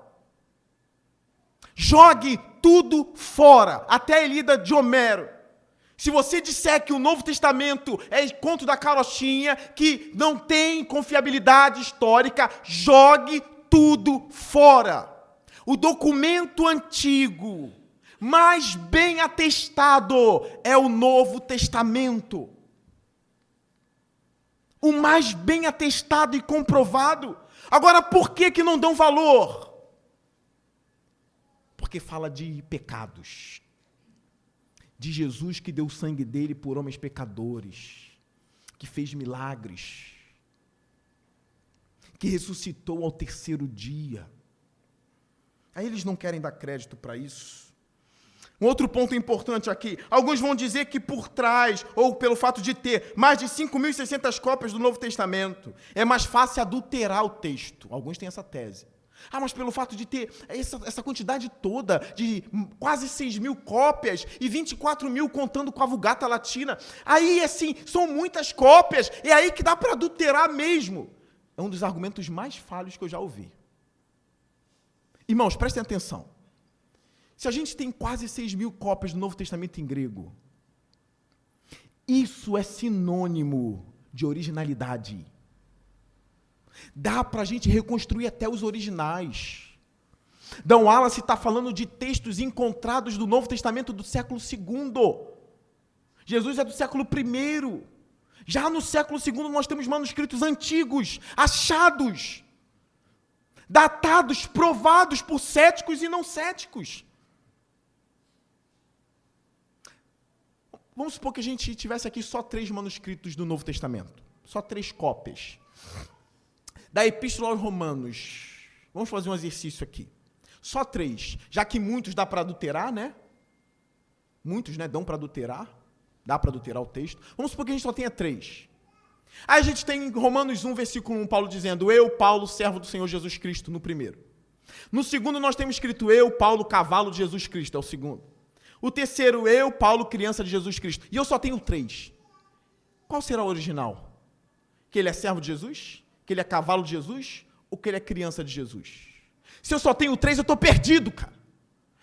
Jogue tudo fora, até a Ilíada de Homero. Se você disser que o Novo Testamento é conto da carochinha, que não tem confiabilidade histórica, jogue tudo fora. O documento antigo, mais bem atestado, é o Novo Testamento. O mais bem atestado e comprovado. Agora, por que não dão valor? Porque fala de pecados. De Jesus que deu o sangue dele por homens pecadores, que fez milagres, que ressuscitou ao terceiro dia. Aí eles não querem dar crédito para isso. Um outro ponto importante aqui, alguns vão dizer que por trás, ou pelo fato de ter mais de 5.600 cópias do Novo Testamento, é mais fácil adulterar o texto. Alguns têm essa tese. Mas pelo fato de ter essa quantidade toda, de quase 6.000 cópias e 24.000 contando com a Vulgata Latina, aí, assim, são muitas cópias, é aí que dá para adulterar mesmo. É um dos argumentos mais falhos que eu já ouvi. Irmãos, prestem atenção. Se a gente tem quase 6.000 cópias do Novo Testamento em grego, isso é sinônimo de originalidade. Dá para a gente reconstruir até os originais. D. Wallace está falando de textos encontrados do Novo Testamento do século II. Jesus é do século I. Já no século II nós temos manuscritos antigos, achados, datados, provados por céticos e não céticos. Vamos supor que a gente tivesse aqui só 3 manuscritos do Novo Testamento. Só 3 cópias. Da Epístola aos Romanos. Vamos fazer um exercício aqui. Só 3. Já que muitos dá para adulterar, né? Muitos, né, dão para adulterar. Dá para adulterar o texto. Vamos supor que a gente só tenha 3. Aí a gente tem em Romanos 1, versículo 1, Paulo dizendo: eu, Paulo, servo do Senhor Jesus Cristo, no primeiro. No segundo nós temos escrito: eu, Paulo, cavalo de Jesus Cristo, é o segundo. O terceiro: eu, Paulo, criança de Jesus Cristo. E eu só tenho 3. Qual será o original? Que ele é servo de Jesus? Que ele é cavalo de Jesus? Ou que ele é criança de Jesus? Se eu só tenho 3, eu estou perdido, cara.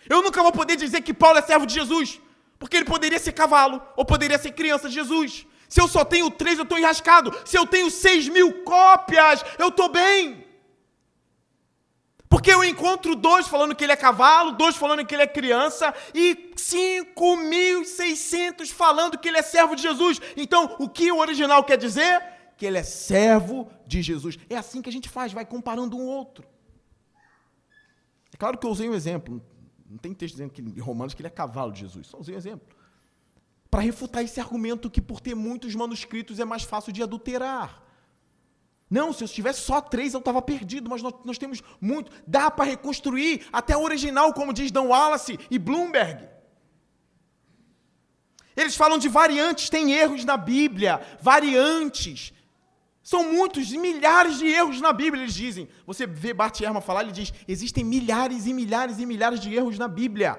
Eu nunca vou poder dizer que Paulo é servo de Jesus, porque ele poderia ser cavalo, ou poderia ser criança de Jesus. Se eu só tenho 3, eu estou enrascado. Se eu tenho 6.000 cópias, eu estou bem. Porque eu encontro 2 falando que ele é cavalo, 2 falando que ele é criança, e 5.600 falando que ele é servo de Jesus. Então, o que o original quer dizer? Que ele é servo de Jesus. É assim que a gente faz, vai comparando um outro. É claro que eu usei um exemplo. Não tem texto dizendo que, em Romanos que ele é cavalo de Jesus. Só usei um exemplo. Para refutar esse argumento que por ter muitos manuscritos é mais fácil de adulterar. Não, se eu tivesse só 3 eu estava perdido, mas nós temos muito. Dá para reconstruir até o original, como diz D. Wallace e Bloomberg. Eles falam de variantes, tem erros na Bíblia, variantes. São muitos, milhares de erros na Bíblia, eles dizem. Você vê Bart Ehrman falar, ele diz: existem milhares e milhares e milhares de erros na Bíblia.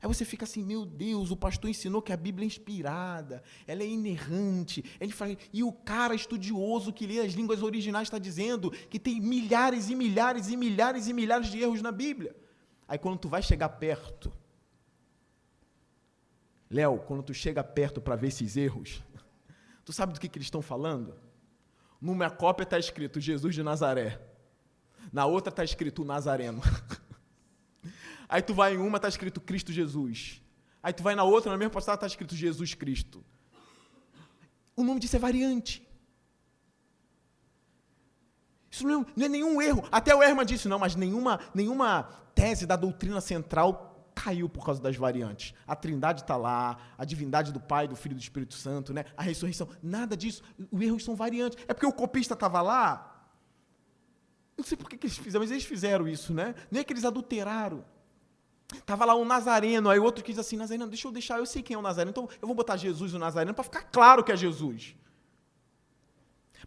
Aí você fica assim: meu Deus, o pastor ensinou que a Bíblia é inspirada, ela é inerrante. Ele fala, e o cara estudioso que lê as línguas originais está dizendo que tem milhares e milhares e milhares e milhares de erros na Bíblia. Aí quando tu vai chegar perto, Léo, quando tu chega perto para ver esses erros, tu sabe do que eles estão falando? Numa cópia está escrito Jesus de Nazaré. Na outra está escrito Nazareno. Aí tu vai em uma, está escrito Cristo Jesus. Aí tu vai na outra, na mesma postagem, está escrito Jesus Cristo. O nome disso é variante. Isso não é nenhum erro. Até o Ehrman disse, não, mas nenhuma tese da doutrina central caiu por causa das variantes. A Trindade está lá, a divindade do Pai, do Filho e do Espírito Santo, né? A ressurreição, nada disso. Os erros são variantes. É porque o copista estava lá. Não sei por que eles fizeram, mas eles fizeram isso, né? Não é que eles adulteraram. Estava lá um Nazareno, aí o outro quis assim: Nazareno, deixa eu deixar, eu sei quem é o Nazareno, então eu vou botar Jesus o Nazareno para ficar claro que é Jesus.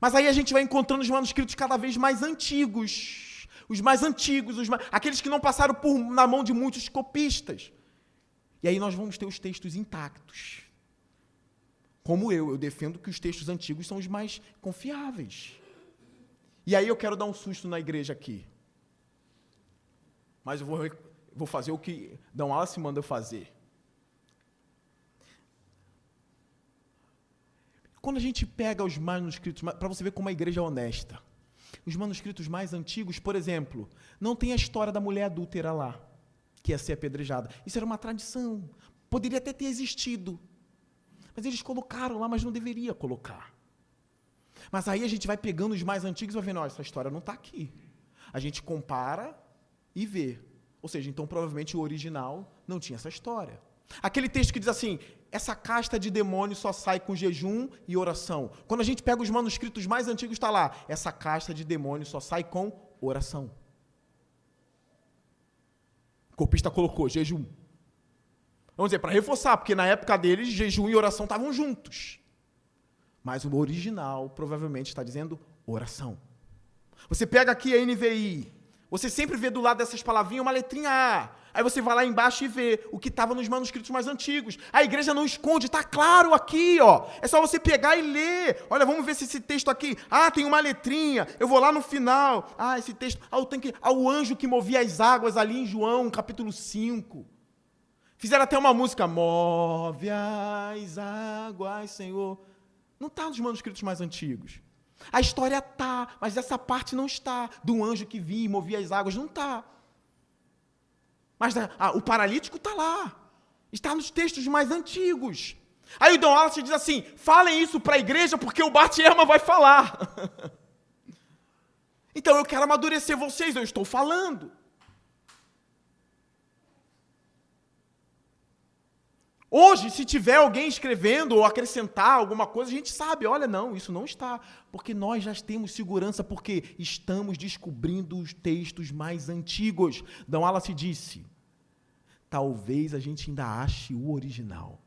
Mas aí a gente vai encontrando os manuscritos cada vez mais antigos. Os mais antigos, aqueles que não passaram na mão de muitos copistas. E aí nós vamos ter os textos intactos. Como eu defendo que os textos antigos são os mais confiáveis. E aí eu quero dar um susto na igreja aqui. Mas eu vou fazer o que D. Wallace manda eu fazer. quando a gente pega os manuscritos, para você ver como a igreja é honesta, os manuscritos mais antigos, por exemplo, não tem a história da mulher adúltera lá, que ia ser apedrejada. Isso era uma tradição. Poderia até ter existido. Mas eles colocaram lá, mas não deveria colocar. Mas aí a gente vai pegando os mais antigos e vai vendo, essa história não está aqui. A gente compara e vê. Ou seja, então provavelmente o original não tinha essa história. Aquele texto que diz assim, essa casta de demônios só sai com jejum e oração. Quando a gente pega os manuscritos mais antigos, está lá, essa casta de demônios só sai com oração. O copista colocou jejum. Vamos dizer, para reforçar, porque na época deles, jejum e oração estavam juntos. Mas o original provavelmente está dizendo oração. Você pega aqui a NVI, você sempre vê do lado dessas palavrinhas uma letrinha A. Aí você vai lá embaixo e vê o que estava nos manuscritos mais antigos. A igreja não esconde, está claro aqui, ó. É só você pegar e ler. Olha, vamos ver se esse texto aqui, tem uma letrinha, eu vou lá no final. Esse texto, o anjo que movia as águas ali em João, capítulo 5. Fizeram até uma música, move as águas, Senhor. Não está nos manuscritos mais antigos. A história está, mas essa parte não está. Do anjo que vinha e movia as águas, não está. Mas o paralítico está lá. Está nos textos mais antigos. Aí o Don Wallace diz assim, falem isso para a igreja porque o Bart Ehrman vai falar. Então eu quero amadurecer vocês, eu estou falando. Hoje, se tiver alguém escrevendo ou acrescentar alguma coisa, a gente sabe, olha, não, isso não está, porque nós já temos segurança, porque estamos descobrindo os textos mais antigos. Don Wallace disse, talvez a gente ainda ache o original,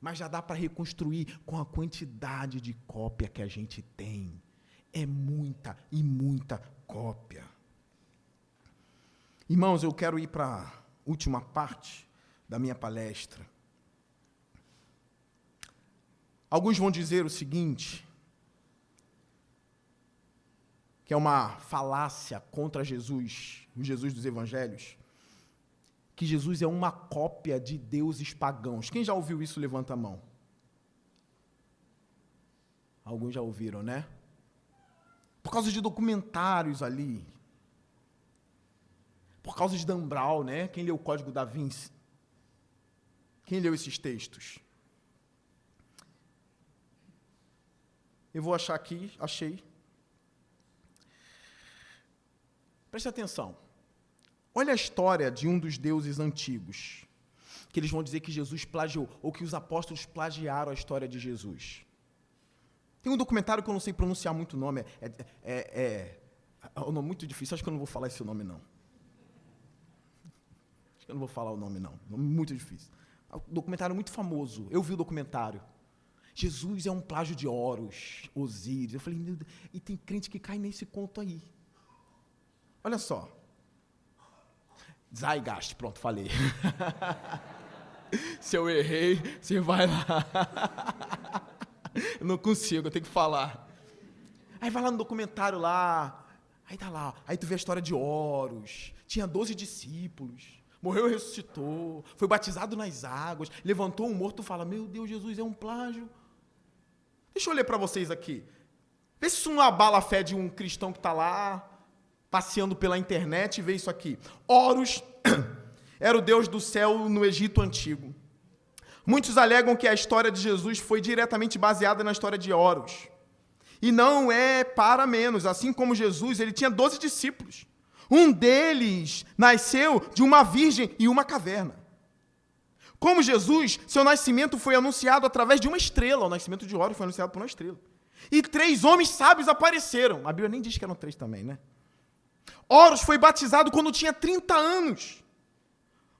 mas já dá para reconstruir com a quantidade de cópia que a gente tem. É muita e muita cópia. Irmãos, eu quero ir para a última parte da minha palestra. Alguns vão dizer o seguinte, que é uma falácia contra Jesus, o Jesus dos evangelhos, que Jesus é uma cópia de deuses pagãos. Quem já ouviu isso, levanta a mão. Alguns já ouviram, né? Por causa de documentários ali, por causa de Dan Brown, né? Quem leu o Código da Vinci? Quem leu esses textos? Eu vou achar aqui, achei. Preste atenção. Olha a história de um dos deuses antigos, que eles vão dizer que Jesus plagiou, ou que os apóstolos plagiaram a história de Jesus. Tem um documentário que eu não sei pronunciar muito o nome, é um nome muito difícil, acho que eu não vou falar esse nome, não. Acho que eu não vou falar o nome, não. Nome muito difícil. Um documentário muito famoso. Eu vi o documentário. Jesus é um plágio de Horus, Osíris. Eu falei, meu Deus, e tem crente que cai nesse conto aí. Olha só. Zeitgeist, pronto, falei. Se eu errei, você vai lá. Eu não consigo, eu tenho que falar. Aí vai lá no documentário lá. Aí tá lá. Aí tu vê a história de Horus. Tinha 12 discípulos. Morreu e ressuscitou, foi batizado nas águas, levantou um morto e fala, meu Deus, Jesus é um plágio. Deixa eu ler para vocês aqui. Vê se isso não abala a fé de um cristão que está lá, passeando pela internet e vê isso aqui. Horus era o deus do céu no Egito Antigo. Muitos alegam que a história de Jesus foi diretamente baseada na história de Horus. E não é para menos, assim como Jesus, ele tinha 12 discípulos. Um deles nasceu de uma virgem em uma caverna. Como Jesus, seu nascimento foi anunciado através de uma estrela. O nascimento de Horus foi anunciado por uma estrela. E 3 homens sábios apareceram. A Bíblia nem diz que eram 3 também, né? Horus foi batizado quando tinha 30 anos.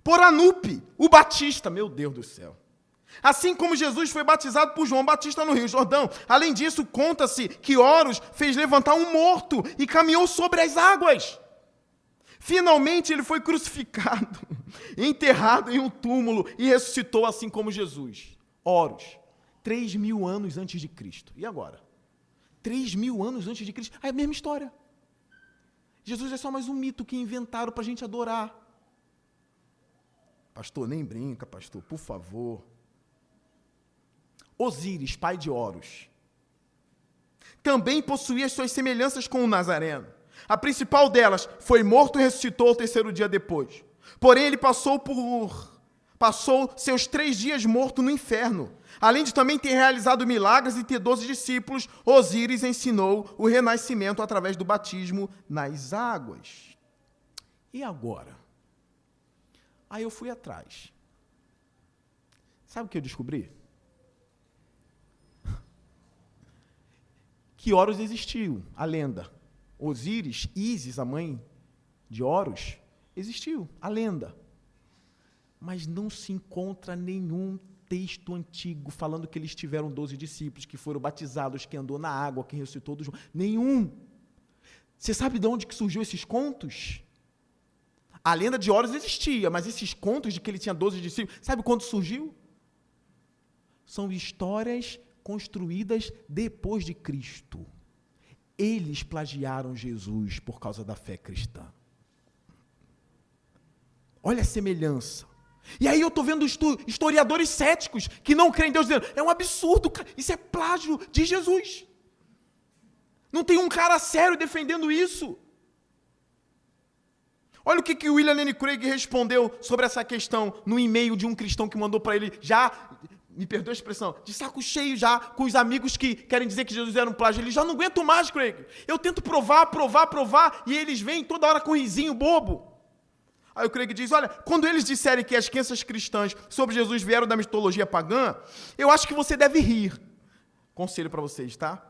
Por Anupe, o Batista. Meu Deus do céu. Assim como Jesus foi batizado por João Batista no Rio Jordão. Além disso, conta-se que Horus fez levantar um morto e caminhou sobre as águas. Finalmente ele foi crucificado, enterrado em um túmulo e ressuscitou assim como Jesus. Horus, 3.000 anos antes de Cristo. E agora? 3.000 anos antes de Cristo. É a mesma história. Jesus é só mais um mito que inventaram para a gente adorar. Pastor, nem brinca, pastor, por favor. Osíris, pai de Horus. Também possuía as suas semelhanças com o Nazareno. A principal delas, foi morto e ressuscitou ao terceiro dia depois. Porém, ele passou seus 3 dias morto no inferno. Além de também ter realizado milagres e ter 12 discípulos, Osíris ensinou o renascimento através do batismo nas águas. E agora? Aí eu fui atrás. Sabe o que eu descobri? Que Horus existiu, a lenda. Osíris, Ísis, a mãe de Horus, existiu, a lenda. Mas não se encontra nenhum texto antigo falando que eles tiveram 12 discípulos, que foram batizados, que andou na água, que ressuscitou dos mortos. Nenhum. Você sabe de onde que surgiu esses contos? A lenda de Horus existia, mas esses contos de que ele tinha 12 discípulos, sabe quando surgiu? São histórias construídas depois de Cristo. Eles plagiaram Jesus por causa da fé cristã. Olha a semelhança. E aí eu estou vendo historiadores céticos que não creem em Deus dizendo, é um absurdo, isso é plágio de Jesus. Não tem um cara sério defendendo isso. Olha o que o William Lane Craig respondeu sobre essa questão no e-mail de um cristão que mandou para ele, já, me perdoa a expressão, de saco cheio já, com os amigos que querem dizer que Jesus era um plágio. Ele já não aguento mais, Craig. Eu tento provar, e eles vêm toda hora com um risinho bobo. Aí o Craig diz, olha, quando eles disserem que as crenças cristãs sobre Jesus vieram da mitologia pagã, eu acho que você deve rir. Conselho para vocês, tá?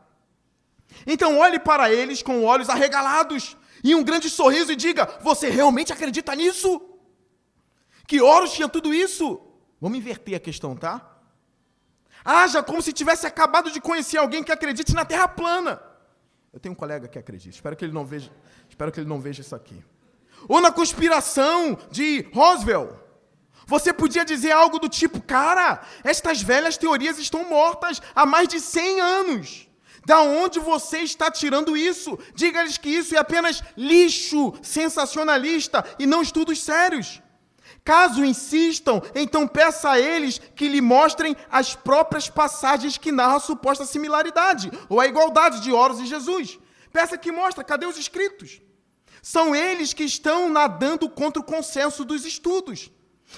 Então olhe para eles com olhos arregalados e um grande sorriso e diga, você realmente acredita nisso? Que Horus tinha tudo isso? Vamos inverter a questão, tá? Haja como se tivesse acabado de conhecer alguém que acredite na Terra plana. Eu tenho um colega que acredita, espero que ele não veja isso aqui. Ou na conspiração de Roswell. Você podia dizer algo do tipo, cara, estas velhas teorias estão mortas há mais de 100 anos. Da onde você está tirando isso? Diga-lhes que isso é apenas lixo sensacionalista e não estudos sérios. Caso insistam, então peça a eles que lhe mostrem as próprias passagens que narram a suposta similaridade ou a igualdade de Horus e Jesus. Peça que mostre, cadê os escritos? São eles que estão nadando contra o consenso dos estudos.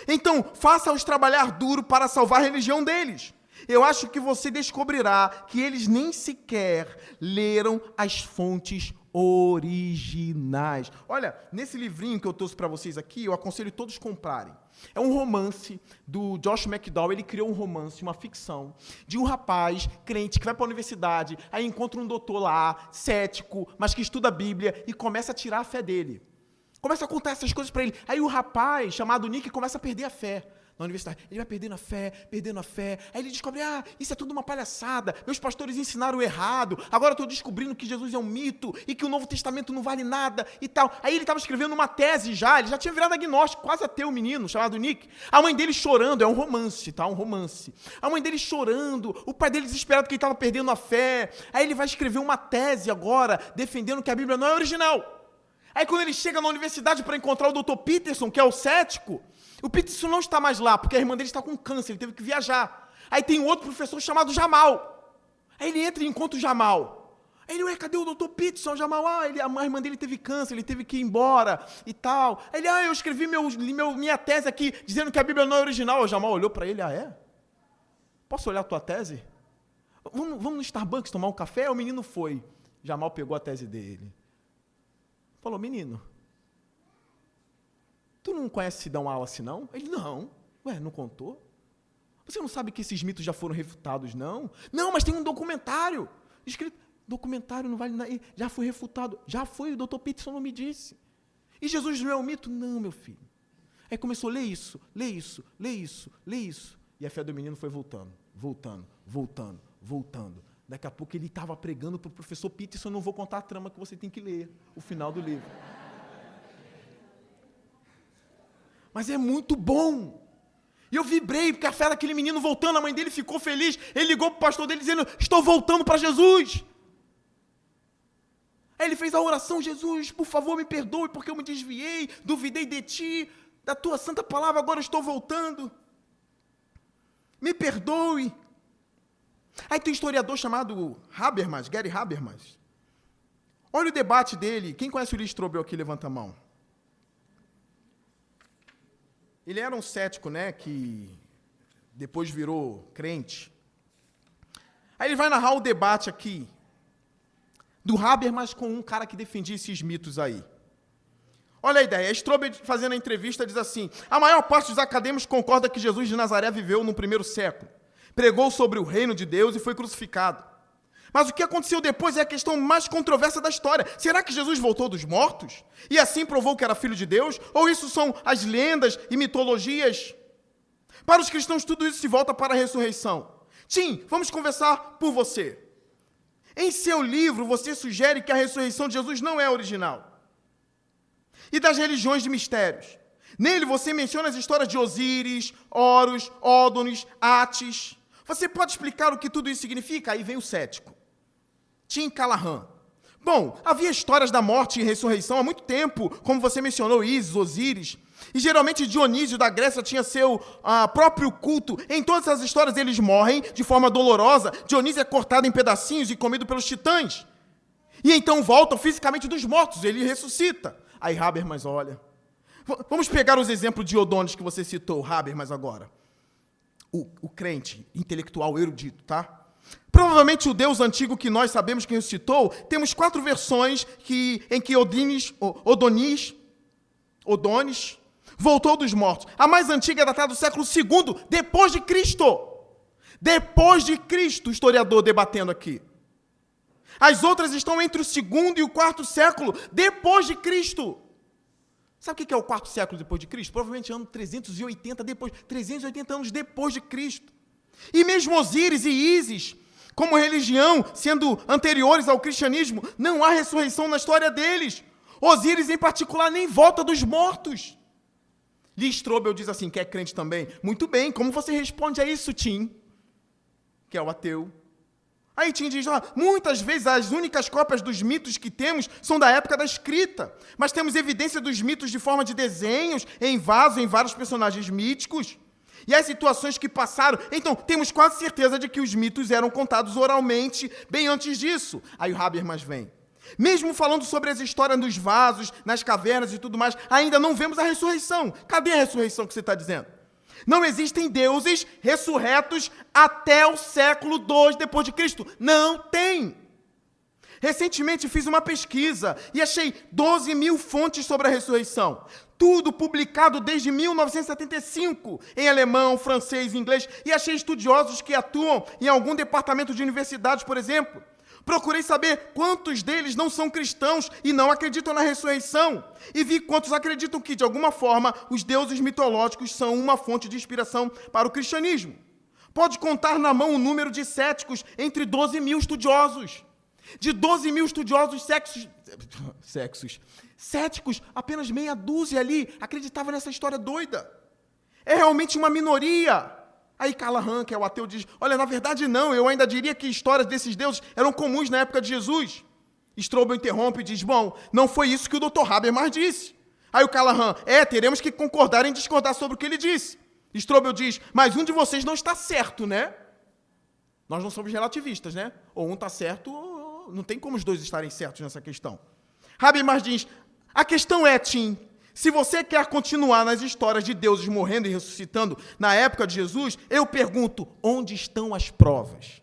Então, faça-os trabalhar duro para salvar a religião deles. Eu acho que você descobrirá que eles nem sequer leram as fontes originais. Olha, nesse livrinho que eu trouxe para vocês aqui, eu aconselho todos comprarem. É um romance do Josh McDowell. Ele criou um romance, uma ficção, de um rapaz crente que vai para a universidade, aí encontra um doutor lá, cético, mas que estuda a Bíblia e começa a tirar a fé dele. Começa a contar essas coisas para ele. Aí o rapaz, chamado Nick, começa a perder a fé na universidade. Ele vai perdendo a fé. Aí ele descobre, isso é tudo uma palhaçada. Meus pastores ensinaram errado. Agora eu estou descobrindo que Jesus é um mito e que o Novo Testamento não vale nada e tal. Aí ele estava escrevendo uma tese já. Ele já tinha virado agnóstico, quase ateu, menino, chamado Nick. A mãe dele chorando. É um romance, tá? Um romance. A mãe dele chorando. O pai dele desesperado porque ele estava perdendo a fé. Aí ele vai escrever uma tese agora, defendendo que a Bíblia não é original. Aí quando ele chega na universidade para encontrar o Dr. Peterson, que é o cético, o Peterson não está mais lá, porque a irmã dele está com câncer, ele teve que viajar. Aí tem um outro professor chamado Jamal. Aí ele entra e encontra o Jamal. Aí ele, cadê o Dr. Peterson? O Jamal, a irmã dele teve câncer, ele teve que ir embora e tal. Aí ele, eu escrevi minha tese aqui, dizendo que a Bíblia não é original. O Jamal olhou para ele, é? Posso olhar a tua tese? Vamos no Starbucks tomar um café? O menino foi. Jamal pegou a tese dele. Falou, menino, tu não conhece Sidão Wallace, não? Ele, não. Não contou? Você não sabe que esses mitos já foram refutados, não? Não, mas tem um documentário escrito. Documentário não vale nada. Já foi refutado. Já foi, o Dr. Peterson não me disse. E Jesus não é um mito? Não, meu filho. Aí começou a ler isso. E a fé do menino foi voltando. Daqui a pouco ele estava pregando para o professor Peterson, não vou contar a trama que você tem que ler, o final do livro. Mas é muito bom. E eu vibrei, porque a fé daquele menino voltando, a mãe dele ficou feliz, ele ligou para o pastor dele dizendo, estou voltando para Jesus. Aí ele fez a oração, Jesus, por favor me perdoe, porque eu me desviei, duvidei de ti, da tua santa palavra, agora estou voltando. Me perdoe. Aí tem um historiador chamado Habermas, Gary Habermas. Olha o debate dele. Quem conhece o Lee Strobel aqui, levanta a mão. Ele era um cético, né, que depois virou crente. Aí ele vai narrar o debate aqui do Habermas com um cara que defendia esses mitos aí. Olha a ideia. Strobel, fazendo a entrevista, diz assim: a maior parte dos acadêmicos concorda que Jesus de Nazaré viveu no primeiro século, pregou sobre o reino de Deus e foi crucificado. Mas o que aconteceu depois é a questão mais controversa da história. Será que Jesus voltou dos mortos e assim provou que era filho de Deus? Ou isso são as lendas e mitologias? Para os cristãos, tudo isso se volta para a ressurreição. Tim, vamos conversar por você. Em seu livro, você sugere que a ressurreição de Jesus não é original. E das religiões de mistérios. Nele, você menciona as histórias de Osíris, Horus, Ódonis, Atis. Você pode explicar o que tudo isso significa? Aí vem o cético. Tim Callahan. Bom, havia histórias da morte e ressurreição há muito tempo, como você mencionou, Ísis, Osíris. E geralmente Dionísio da Grécia tinha seu próprio culto. Em todas as histórias eles morrem de forma dolorosa. Dionísio é cortado em pedacinhos e comido pelos titãs. E então voltam fisicamente dos mortos, ele ressuscita. Aí Habermas olha. Vamos pegar os exemplos de Odonis que você citou, Habermas agora. O crente, intelectual, erudito, tá? Provavelmente o Deus antigo que nós sabemos que ressuscitou, temos 4 versões em que Odonis voltou dos mortos. A mais antiga é datada do século II, depois de Cristo. Depois de Cristo, o historiador debatendo aqui. As outras estão entre o 2º e o 4º século, depois de Cristo. Sabe o que é o 4º século depois de Cristo? Provavelmente ano 380 anos depois de Cristo. E mesmo Osíris e Ísis, como religião, sendo anteriores ao cristianismo, não há ressurreição na história deles. Osíris, em particular, nem volta dos mortos. Lee Strobel diz assim, que é crente também. Muito bem, como você responde a isso, Tim? Que é o ateu. Aí Tim diz, muitas vezes as únicas cópias dos mitos que temos são da época da escrita, mas temos evidência dos mitos de forma de desenhos, em vasos, em vários personagens míticos. E as situações que passaram, então temos quase certeza de que os mitos eram contados oralmente bem antes disso. Aí o Habermas vem. Mesmo falando sobre as histórias dos vasos, nas cavernas e tudo mais, ainda não vemos a ressurreição. Cadê a ressurreição que você está dizendo? Não existem deuses ressurretos até o século II depois de Cristo. Não tem. Recentemente fiz uma pesquisa e achei 12.000 fontes sobre a ressurreição. Tudo publicado desde 1975, em alemão, francês e inglês, e achei estudiosos que atuam em algum departamento de universidades, por exemplo. Procurei saber quantos deles não são cristãos e não acreditam na ressurreição. E vi quantos acreditam que, de alguma forma, os deuses mitológicos são uma fonte de inspiração para o cristianismo. Pode contar na mão o número de céticos entre 12.000 estudiosos. De 12.000 estudiosos céticos, apenas meia dúzia ali acreditava nessa história doida. É realmente uma minoria. Aí Callahan, que é o ateu, diz, olha, na verdade não, eu ainda diria que histórias desses deuses eram comuns na época de Jesus. Strobel interrompe e diz, bom, não foi isso que o Dr. Habermas disse. Aí o Callahan, teremos que concordar em discordar sobre o que ele disse. Strobel diz, mas um de vocês não está certo, né? Nós não somos relativistas, né? Ou um está certo, ou não tem como os dois estarem certos nessa questão. Habermas diz, a questão é, Tim, se você quer continuar nas histórias de deuses morrendo e ressuscitando na época de Jesus, eu pergunto, onde estão as provas?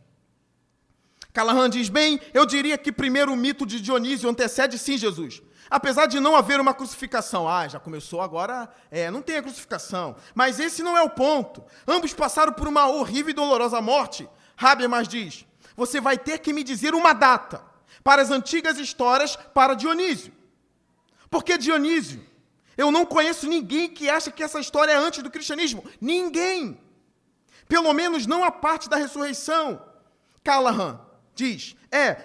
Callahan diz, bem, eu diria que primeiro o mito de Dionísio antecede sim Jesus. Apesar de não haver uma crucificação. Já começou agora, não tem a crucificação. Mas esse não é o ponto. Ambos passaram por uma horrível e dolorosa morte. Habermas diz, você vai ter que me dizer uma data para as antigas histórias para Dionísio. Por que Dionísio? Eu não conheço ninguém que acha que essa história é antes do cristianismo. Ninguém. Pelo menos não a parte da ressurreição. Callahan diz,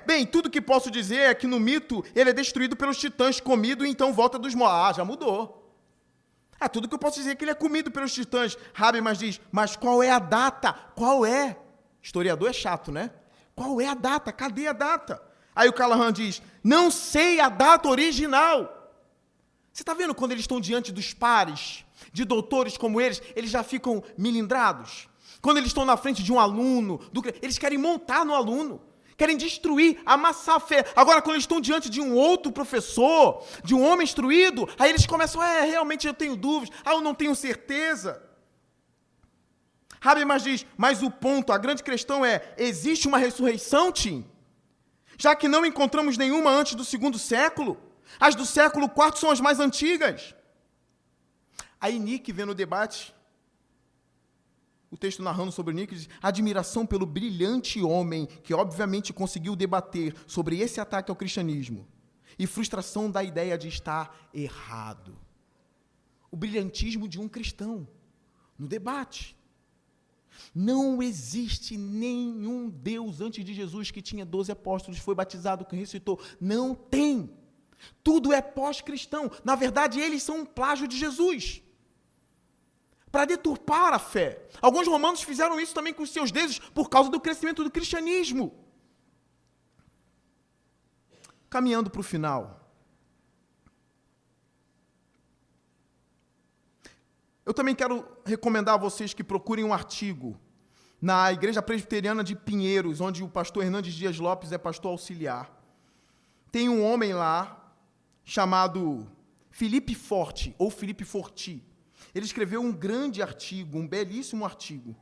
bem, tudo que posso dizer é que no mito ele é destruído pelos titãs, comido e então volta dos mortos. Já mudou. Tudo que eu posso dizer é que ele é comido pelos titãs. Habermas diz, mas qual é a data? Qual é? Historiador é chato, né? Qual é a data? Cadê a data? Aí o Callahan diz, não sei a data original. Você está vendo quando eles estão diante dos pares, de doutores como eles já ficam milindrados? Quando eles estão na frente de um aluno, eles querem montar no aluno, querem destruir, amassar a fé. Agora, quando eles estão diante de um outro professor, de um homem instruído, aí eles começam, realmente eu tenho dúvidas, eu não tenho certeza. Habermas diz, mas o ponto, a grande questão é, existe uma ressurreição, Tim? Já que não encontramos nenhuma antes do 2º século, as do século IV são as mais antigas. Aí Nick vê no debate, o texto narrando sobre o Nick, diz, admiração pelo brilhante homem que obviamente conseguiu debater sobre esse ataque ao cristianismo e frustração da ideia de estar errado. O brilhantismo de um cristão no debate. Não existe nenhum Deus antes de Jesus que tinha 12 apóstolos, foi batizado, que ressuscitou. Não tem. Tudo é pós-cristão. Na verdade, eles são um plágio de Jesus. Para deturpar a fé. Alguns romanos fizeram isso também com os seus deuses por causa do crescimento do cristianismo. Caminhando para o final. Eu também quero recomendar a vocês que procurem um artigo na Igreja Presbiteriana de Pinheiros, onde o pastor Hernandes Dias Lopes é pastor auxiliar. Tem um homem lá chamado Felipe Forti, ou Felipe Forti. Ele escreveu um grande artigo, um belíssimo artigo,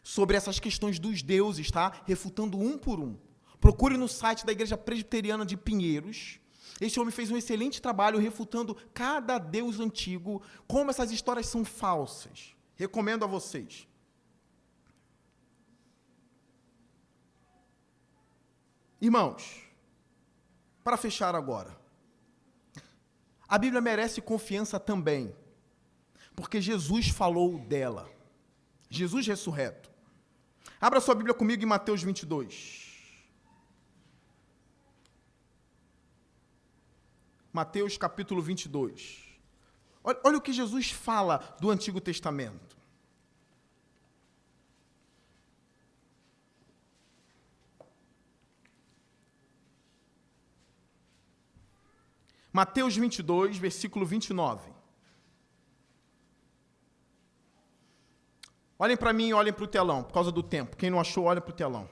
sobre essas questões dos deuses, tá? Refutando um por um. Procure no site da Igreja Presbiteriana de Pinheiros. Esse homem fez um excelente trabalho refutando cada deus antigo, como essas histórias são falsas. Recomendo a vocês. Irmãos, para fechar agora, a Bíblia merece confiança também, porque Jesus falou dela. Jesus ressurreto. Abra sua Bíblia comigo em Mateus 22. Mateus capítulo 22. Olha o que Jesus fala do Antigo Testamento. Mateus 22, versículo 29. Olhem para mim e olhem para o telão, por causa do tempo. Quem não achou, olha para o telão.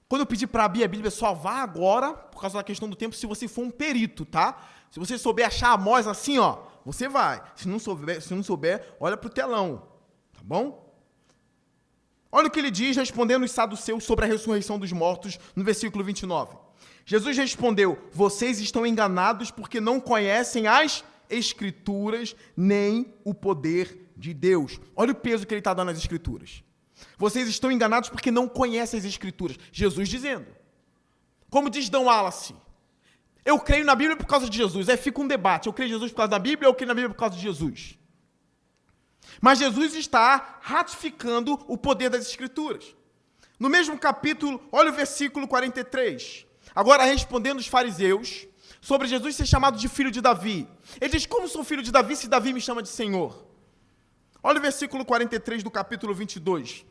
Quando eu pedir para abrir a Bíblia, só vá agora, por causa da questão do tempo, se você for um perito, tá? Se você souber achar Amós assim, você vai. Se não souber, olha para o telão, tá bom? Olha o que ele diz, respondendo os saduceus sobre a ressurreição dos mortos, no versículo 29. Jesus respondeu, vocês estão enganados porque não conhecem as Escrituras, nem o poder de Deus. Olha o peso que ele está dando às Escrituras. Vocês estão enganados porque não conhecem as Escrituras. Jesus dizendo. Como diz D. Wallace, eu creio na Bíblia por causa de Jesus. Aí fica um debate, eu creio em Jesus por causa da Bíblia ou eu creio na Bíblia por causa de Jesus? Mas Jesus está ratificando o poder das Escrituras. No mesmo capítulo, olha o versículo 43. Agora respondendo os fariseus sobre Jesus ser chamado de filho de Davi. Ele diz, como sou filho de Davi se Davi me chama de Senhor? Olha o versículo 43 do capítulo 22.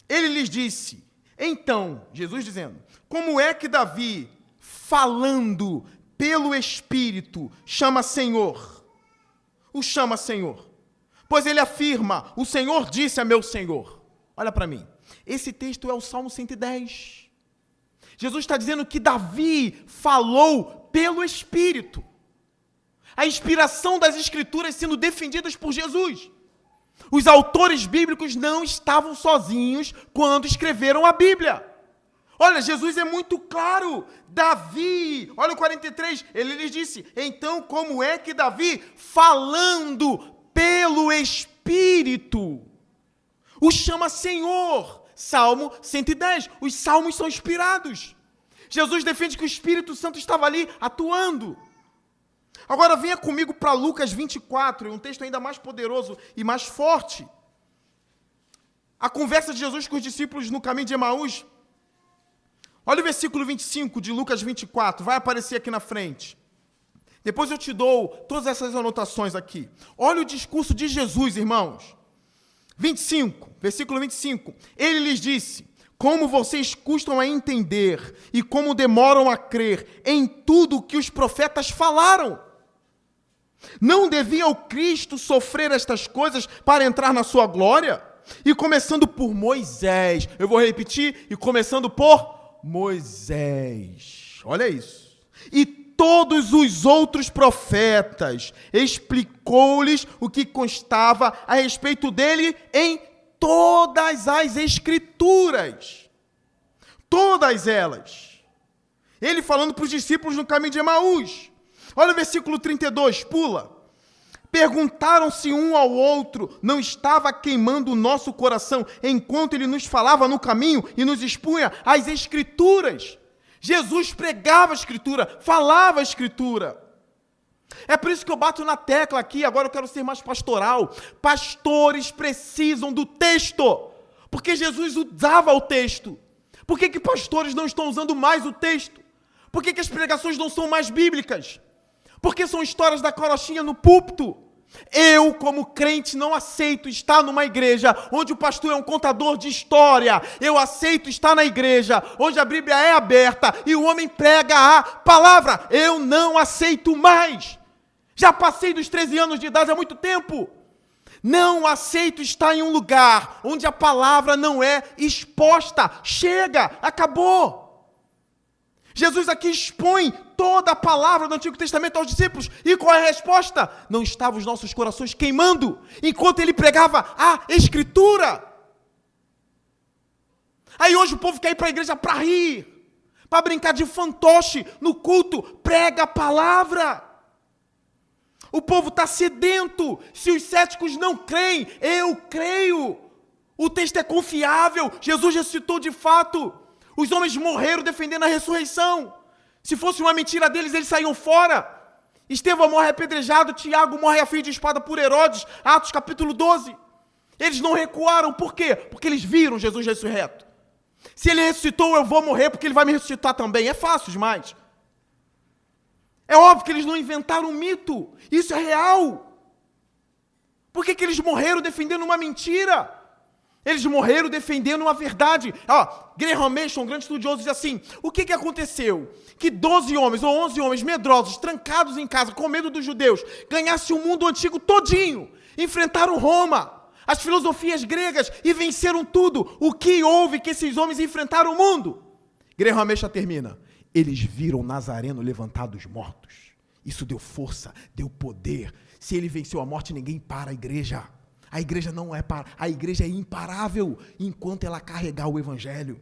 Ele lhes disse, então, Jesus dizendo, como é que Davi, falando pelo Espírito, chama Senhor? O chama Senhor. Pois ele afirma, o Senhor disse a meu Senhor. Olha para mim. Esse texto é o Salmo 110. Jesus está dizendo que Davi falou pelo Espírito. A inspiração das Escrituras sendo defendidas por Jesus. Os autores bíblicos não estavam sozinhos quando escreveram a Bíblia. Olha, Jesus é muito claro. Davi, olha o 43, ele lhes disse, então como é que Davi, falando pelo Espírito, o chama Senhor? Salmo 110, os salmos são inspirados. Jesus defende que o Espírito Santo estava ali atuando. Agora venha comigo para Lucas 24, um texto ainda mais poderoso e mais forte. A conversa de Jesus com os discípulos no caminho de Emaús. Olha o versículo 25 de Lucas 24, vai aparecer aqui na frente. Depois eu te dou todas essas anotações aqui. Olha o discurso de Jesus, irmãos. 25, versículo 25. Ele lhes disse, como vocês custam a entender e como demoram a crer em tudo o que os profetas falaram. Não devia o Cristo sofrer estas coisas para entrar na sua glória? E começando por Moisés. Eu vou repetir. E começando por Moisés. Olha isso. E todos os outros profetas, explicou-lhes o que constava a respeito dele em todas as Escrituras. Todas elas. Ele falando para os discípulos no caminho de Emaús. Olha o versículo 32, pula. Perguntaram-se um ao outro, não estava queimando o nosso coração enquanto ele nos falava no caminho e nos expunha as Escrituras. Jesus pregava a Escritura, falava a Escritura. É por isso que eu bato na tecla aqui, agora eu quero ser mais pastoral. Pastores precisam do texto, porque Jesus usava o texto. Por que pastores não estão usando mais o texto? Por que as pregações não são mais bíblicas? Porque são histórias da carochinha no púlpito. Eu, como crente, não aceito estar numa igreja onde o pastor é um contador de história. Eu aceito estar na igreja onde a Bíblia é aberta e o homem prega a palavra. Eu não aceito mais. Já passei dos 13 anos de idade há muito tempo. Não aceito estar em um lugar onde a palavra não é exposta. Chega, acabou. Jesus aqui expõe toda a palavra do Antigo Testamento aos discípulos. E qual é a resposta? Não estavam os nossos corações queimando enquanto ele pregava a Escritura. Aí hoje o povo quer ir para a igreja para rir, para brincar de fantoche no culto. Prega a palavra. O povo está sedento. Se os céticos não creem, eu creio. O texto é confiável. Jesus ressuscitou de fato. Os homens morreram defendendo a ressurreição. Se fosse uma mentira deles, eles saíam fora. Estevão morre apedrejado, Tiago morre a fio de espada por Herodes, Atos capítulo 12. Eles não recuaram, por quê? Porque eles viram Jesus ressurreto. Se ele ressuscitou, eu vou morrer porque ele vai me ressuscitar também. É fácil demais. É óbvio que eles não inventaram um mito. Isso é real. Por que eles morreram defendendo uma mentira? Eles morreram defendendo uma verdade. Graham Mason, um grande estudioso, diz assim, o que aconteceu? Que 12 homens ou 11 homens medrosos, trancados em casa, com medo dos judeus, ganhassem o mundo antigo todinho, enfrentaram Roma, as filosofias gregas e venceram tudo. O que houve que esses homens enfrentaram o mundo? Graham Mason termina. Eles viram Nazareno levantado dos mortos. Isso deu força, deu poder. Se ele venceu a morte, ninguém para a igreja. A igreja não é a igreja é imparável enquanto ela carregar o evangelho.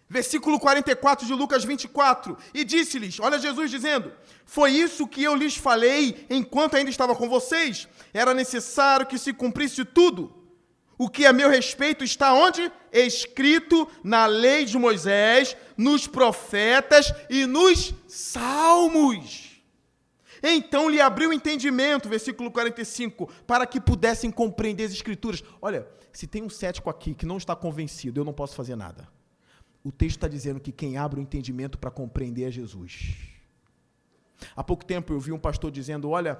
Versículo 44 de Lucas 24. E disse-lhes, olha Jesus dizendo, foi isso que eu lhes falei enquanto ainda estava com vocês. Era necessário que se cumprisse tudo. O que a meu respeito está onde? Escrito na lei de Moisés, nos profetas e nos salmos. Então lhe abriu o entendimento, versículo 45, para que pudessem compreender as Escrituras. Olha, se tem um cético aqui que não está convencido, eu não posso fazer nada. O texto está dizendo que quem abre o entendimento para compreender é Jesus. Há pouco tempo eu vi um pastor dizendo, olha,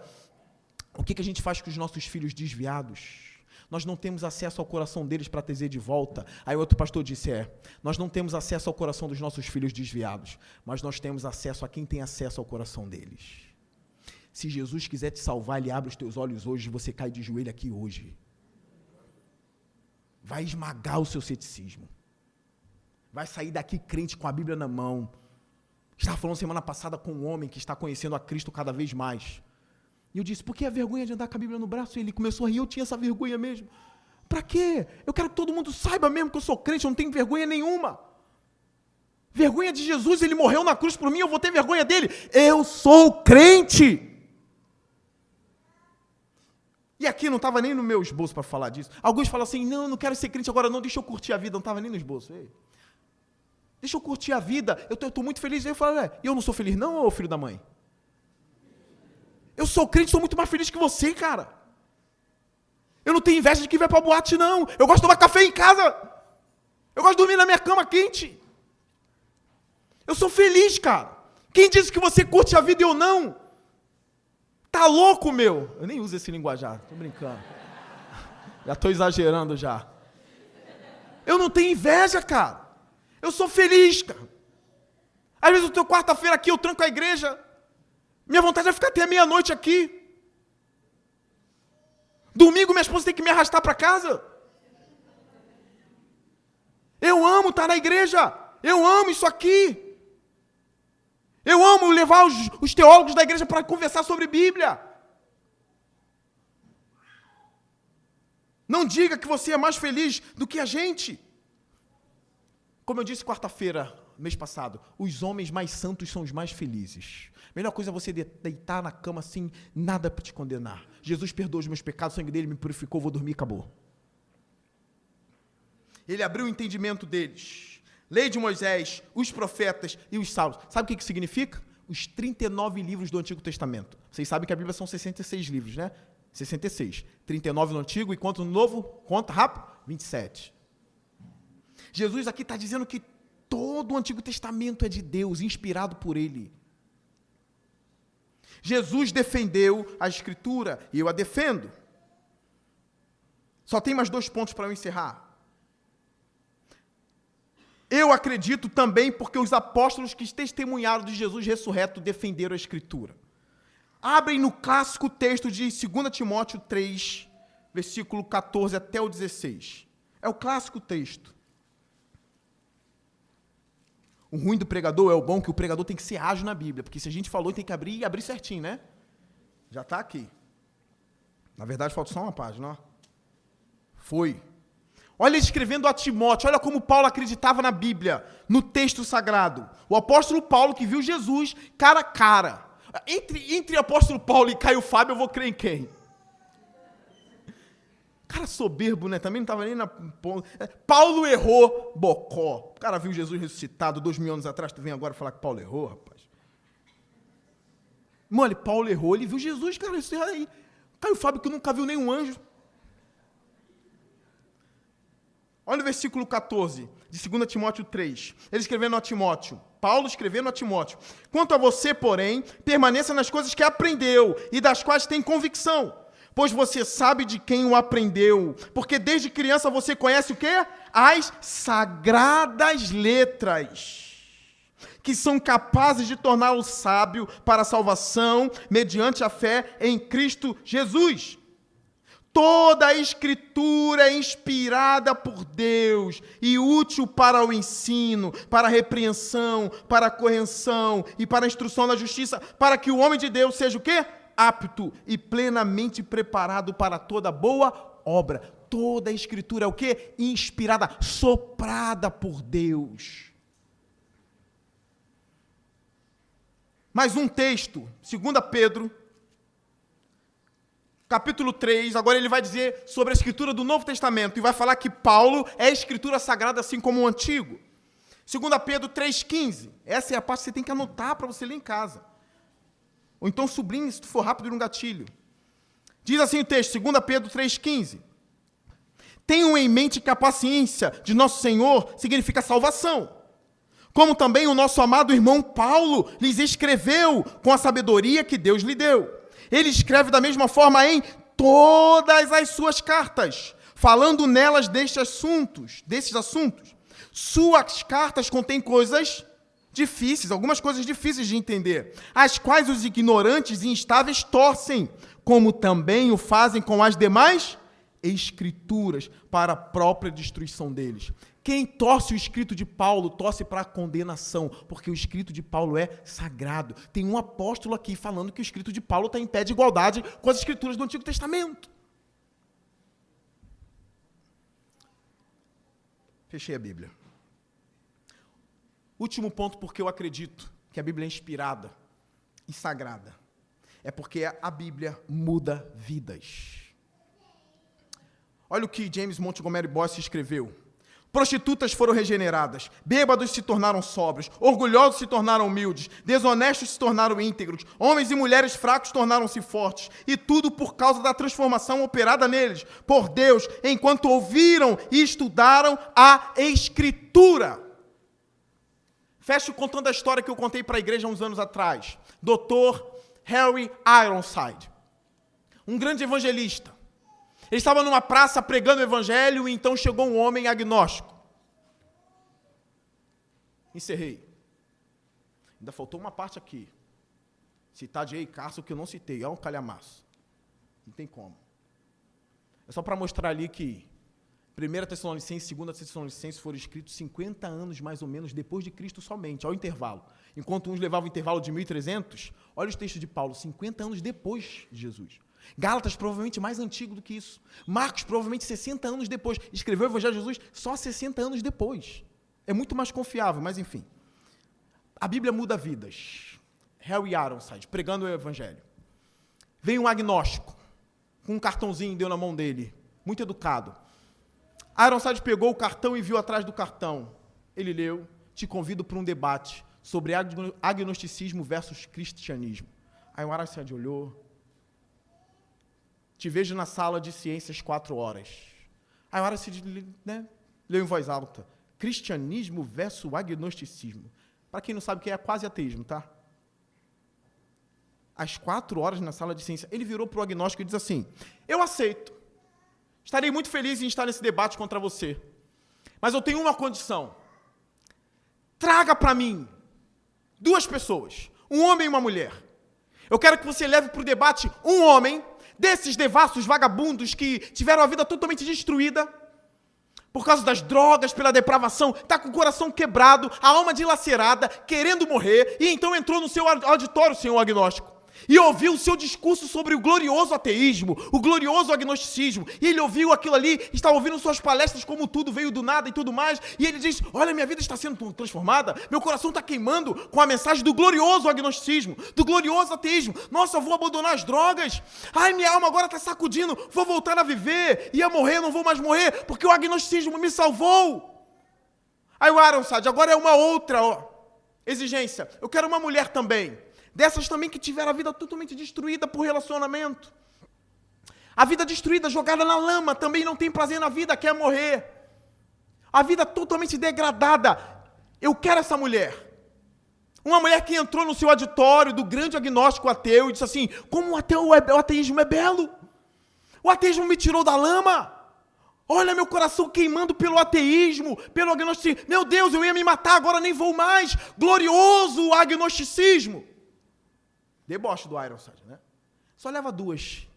o que a gente faz com os nossos filhos desviados? Nós não temos acesso ao coração deles para trazer de volta. Aí outro pastor disse, nós não temos acesso ao coração dos nossos filhos desviados, mas nós temos acesso a quem tem acesso ao coração deles. Se Jesus quiser te salvar, Ele abre os teus olhos hoje e você cai de joelho aqui hoje. Vai esmagar o seu ceticismo. Vai sair daqui crente com a Bíblia na mão. Estava falando semana passada com um homem que está conhecendo a Cristo cada vez mais. E eu disse, por que a vergonha de andar com a Bíblia no braço? E ele começou a rir, eu tinha essa vergonha mesmo. Para quê? Eu quero que todo mundo saiba mesmo que eu sou crente, eu não tenho vergonha nenhuma. Vergonha de Jesus, Ele morreu na cruz por mim, eu vou ter vergonha dele. Eu sou crente. E aqui não estava nem no meu esboço para falar disso. Alguns falam assim, não quero ser crente agora não, deixa eu curtir a vida. Não estava nem no esboço. Ei, deixa eu curtir a vida, eu estou muito feliz. Aí eu falo, eu não sou feliz não, ô filho da mãe? Eu sou crente, sou muito mais feliz que você, cara. Eu não tenho inveja de quem vai para a boate, não. Eu gosto de tomar café em casa. Eu gosto de dormir na minha cama quente. Eu sou feliz, cara. Quem disse que você curte a vida e eu não? Tá louco, meu? Eu nem uso esse linguajar, tô brincando. Já tô exagerando já. Eu não tenho inveja, cara. Eu sou feliz, cara. Às vezes eu tô quarta-feira aqui, eu tranco a igreja. Minha vontade é ficar até meia-noite aqui. Domingo minha esposa tem que me arrastar para casa. Eu amo estar na igreja. Eu amo isso aqui. Eu amo levar os teólogos da igreja para conversar sobre Bíblia. Não diga que você é mais feliz do que a gente. Como eu disse quarta-feira, mês passado, os homens mais santos são os mais felizes. Melhor coisa é você deitar na cama assim, nada para te condenar. Jesus perdoou os meus pecados, o sangue dele me purificou, vou dormir, acabou. Ele abriu o entendimento deles. Lei de Moisés, os profetas e os salmos. Sabe o que significa? Os 39 livros do Antigo Testamento. Vocês sabem que a Bíblia são 66 livros, né? 66. 39 no Antigo e quanto no Novo? Conta rápido. 27. Jesus aqui está dizendo que todo o Antigo Testamento é de Deus, inspirado por Ele. Jesus defendeu a Escritura e eu a defendo. Só tem mais 2 pontos para eu encerrar. Eu acredito também porque os apóstolos que testemunharam de Jesus ressurreto defenderam a Escritura. Abrem no clássico texto de 2 Timóteo 3, versículo 14 até o 16. É o clássico texto. O ruim do pregador é o bom que o pregador tem que ser ágil na Bíblia, porque se a gente falou, tem que abrir e abrir certinho, né? Já está aqui. Na verdade, falta só uma página, ó. Foi. Olha ele escrevendo a Timóteo, olha como Paulo acreditava na Bíblia, no texto sagrado. O apóstolo Paulo que viu Jesus cara a cara. Entre apóstolo Paulo e Caio Fábio, eu vou crer em quem? Cara soberbo, né? Também não estava nem na... Paulo errou, bocó. O cara viu Jesus ressuscitado 2000 anos atrás, tu vem agora falar que Paulo errou, rapaz. Mano, Paulo errou, ele viu Jesus, cara, isso aí. Caio Fábio que nunca viu nenhum anjo. Olha o versículo 14, de 2 Timóteo 3. Ele escrevendo a Timóteo, Paulo escrevendo a Timóteo. Quanto a você, porém, permaneça nas coisas que aprendeu e das quais tem convicção, pois você sabe de quem o aprendeu, porque desde criança você conhece o quê? As sagradas letras, que são capazes de torná-lo sábio para a salvação, mediante a fé em Cristo Jesus. Toda a Escritura é inspirada por Deus e útil para o ensino, para a repreensão, para a correção e para a instrução na justiça, para que o homem de Deus seja o quê? Apto e plenamente preparado para toda boa obra. Toda a Escritura é o quê? Inspirada, soprada por Deus. Mais um texto, 2 Pedro, capítulo 3, agora ele vai dizer sobre a Escritura do Novo Testamento e vai falar que Paulo é a Escritura Sagrada assim como o Antigo. 2 Pedro 3,15, essa é a parte que você tem que anotar para você ler em casa. Ou então sublinhe se tu for rápido no gatilho. Diz assim o texto, 2 Pedro 3,15. Tenham em mente que a paciência de nosso Senhor significa salvação. Como também o nosso amado irmão Paulo lhes escreveu com a sabedoria que Deus lhe deu. Ele escreve da mesma forma em todas as suas cartas, falando nelas desses assuntos. Suas cartas contêm coisas difíceis, algumas coisas difíceis de entender, as quais os ignorantes e instáveis torcem, como também o fazem com as demais escrituras, para a própria destruição deles. Quem torce o escrito de Paulo, torce para a condenação, porque o escrito de Paulo é sagrado. Tem um apóstolo aqui falando que o escrito de Paulo está em pé de igualdade com as escrituras do Antigo Testamento. Fechei a Bíblia. Último ponto porque eu acredito que a Bíblia é inspirada e sagrada. É porque a Bíblia muda vidas. Olha o que James Montgomery Boyce escreveu. Prostitutas foram regeneradas, bêbados se tornaram sóbrios, orgulhosos se tornaram humildes, desonestos se tornaram íntegros, homens e mulheres fracos tornaram-se fortes, e tudo por causa da transformação operada neles, por Deus, enquanto ouviram e estudaram a Escritura. Fecho contando a história que eu contei para a igreja há uns anos atrás. Dr. Harry Ironside, um grande evangelista. Ele estava numa praça pregando o evangelho e então chegou um homem agnóstico. Encerrei. Ainda faltou uma parte aqui. Citar J. Carson que eu não citei. Olha um calhamaço. Não tem como. É só para mostrar ali que 1 Tessalonicenses e 2 Tessalonicenses foram escritos 50 anos mais ou menos depois de Cristo somente, ao intervalo. Enquanto uns levavam o intervalo de 1300, olha os textos de Paulo, 50 anos depois de Jesus. Gálatas provavelmente mais antigo do que isso. Marcos provavelmente 60 anos depois. Escreveu o Evangelho de Jesus só 60 anos depois. É muito mais confiável, mas enfim. A Bíblia muda vidas. Harry Ironside, pregando o Evangelho. Veio um agnóstico, com um cartãozinho, deu na mão dele, muito educado. Ironside pegou o cartão e viu atrás do cartão. Ele leu: te convido para um debate sobre agnosticismo versus cristianismo. Aí o Ironside olhou: te vejo na sala de ciências 4 horas. Aí o Ironside, leu em voz alta: cristianismo versus agnosticismo. Para quem não sabe o que é quase ateísmo, tá? Às 4 horas na sala de ciência, ele virou para o agnóstico e diz assim: eu aceito. Estarei muito feliz em estar nesse debate contra você. Mas eu tenho uma condição. Traga para mim 2 pessoas, um homem e uma mulher. Eu quero que você leve para o debate um homem, desses devassos vagabundos que tiveram a vida totalmente destruída, por causa das drogas, pela depravação, está com o coração quebrado, a alma dilacerada, querendo morrer, e então entrou no seu auditório, senhor agnóstico, e ouviu o seu discurso sobre o glorioso ateísmo, o glorioso agnosticismo, e ele ouviu aquilo ali, estava ouvindo suas palestras como tudo veio do nada e tudo mais, e ele diz: olha, minha vida está sendo transformada, meu coração está queimando com a mensagem do glorioso agnosticismo, do glorioso ateísmo. Nossa, eu vou abandonar as drogas, ai, minha alma agora está sacudindo, vou voltar a viver, ia morrer, não vou mais morrer, porque o agnosticismo me salvou. Aí o Ironside, agora é uma outra exigência, eu quero uma mulher também, dessas também que tiveram a vida totalmente destruída por relacionamento. A vida destruída, jogada na lama, também não tem prazer na vida, quer morrer. A vida totalmente degradada. Eu quero essa mulher. Uma mulher que entrou no seu auditório do grande agnóstico ateu e disse assim: como o ateísmo é belo. O ateísmo me tirou da lama. Olha meu coração queimando pelo ateísmo, pelo agnosticismo. Meu Deus, eu ia me matar, agora nem vou mais. Glorioso agnosticismo. Deboche do Ironside, né? Só leva 2.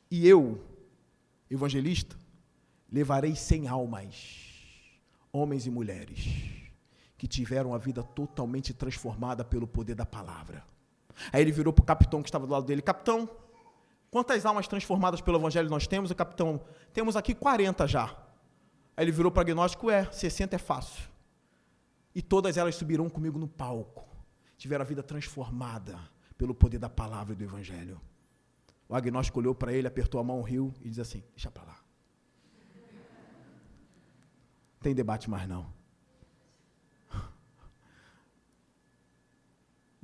E eu, evangelista, levarei 100 almas, homens e mulheres, que tiveram a vida totalmente transformada pelo poder da palavra. Aí ele virou para o capitão que estava do lado dele: capitão, quantas almas transformadas pelo evangelho nós temos? O capitão: temos aqui 40 já. Aí ele virou para o agnóstico: 60 é fácil. E todas elas subirão comigo no palco. Tiveram a vida transformada pelo poder da palavra e do evangelho. O agnóstico olhou para ele, apertou a mão, riu e diz assim: deixa para lá. Não tem debate mais não.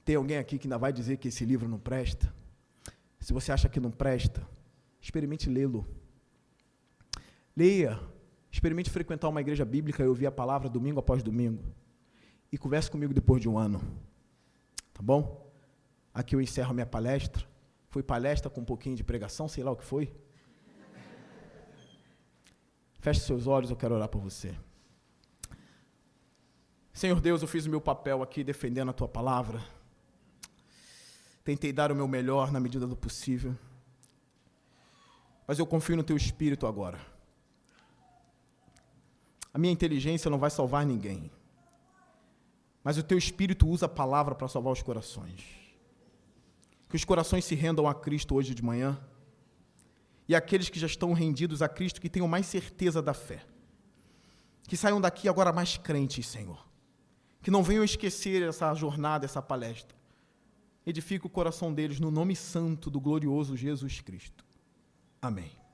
Tem alguém aqui que ainda vai dizer que esse livro não presta? Se você acha que não presta, experimente lê-lo. Leia, experimente frequentar uma igreja bíblica e ouvir a palavra domingo após domingo. E converse comigo depois de um ano. Tá bom? Aqui eu encerro a minha palestra. Foi palestra com um pouquinho de pregação, sei lá o que foi. Feche seus olhos, eu quero orar por você. Senhor Deus, eu fiz o meu papel aqui defendendo a Tua palavra. Tentei dar o meu melhor na medida do possível. Mas eu confio no Teu Espírito agora. A minha inteligência não vai salvar ninguém. Mas o Teu Espírito usa a palavra para salvar os corações. Que os corações se rendam a Cristo hoje de manhã. E aqueles que já estão rendidos a Cristo, que tenham mais certeza da fé. Que saiam daqui agora mais crentes, Senhor. Que não venham esquecer essa jornada, essa palestra. Edifica o coração deles no nome santo do glorioso Jesus Cristo. Amém.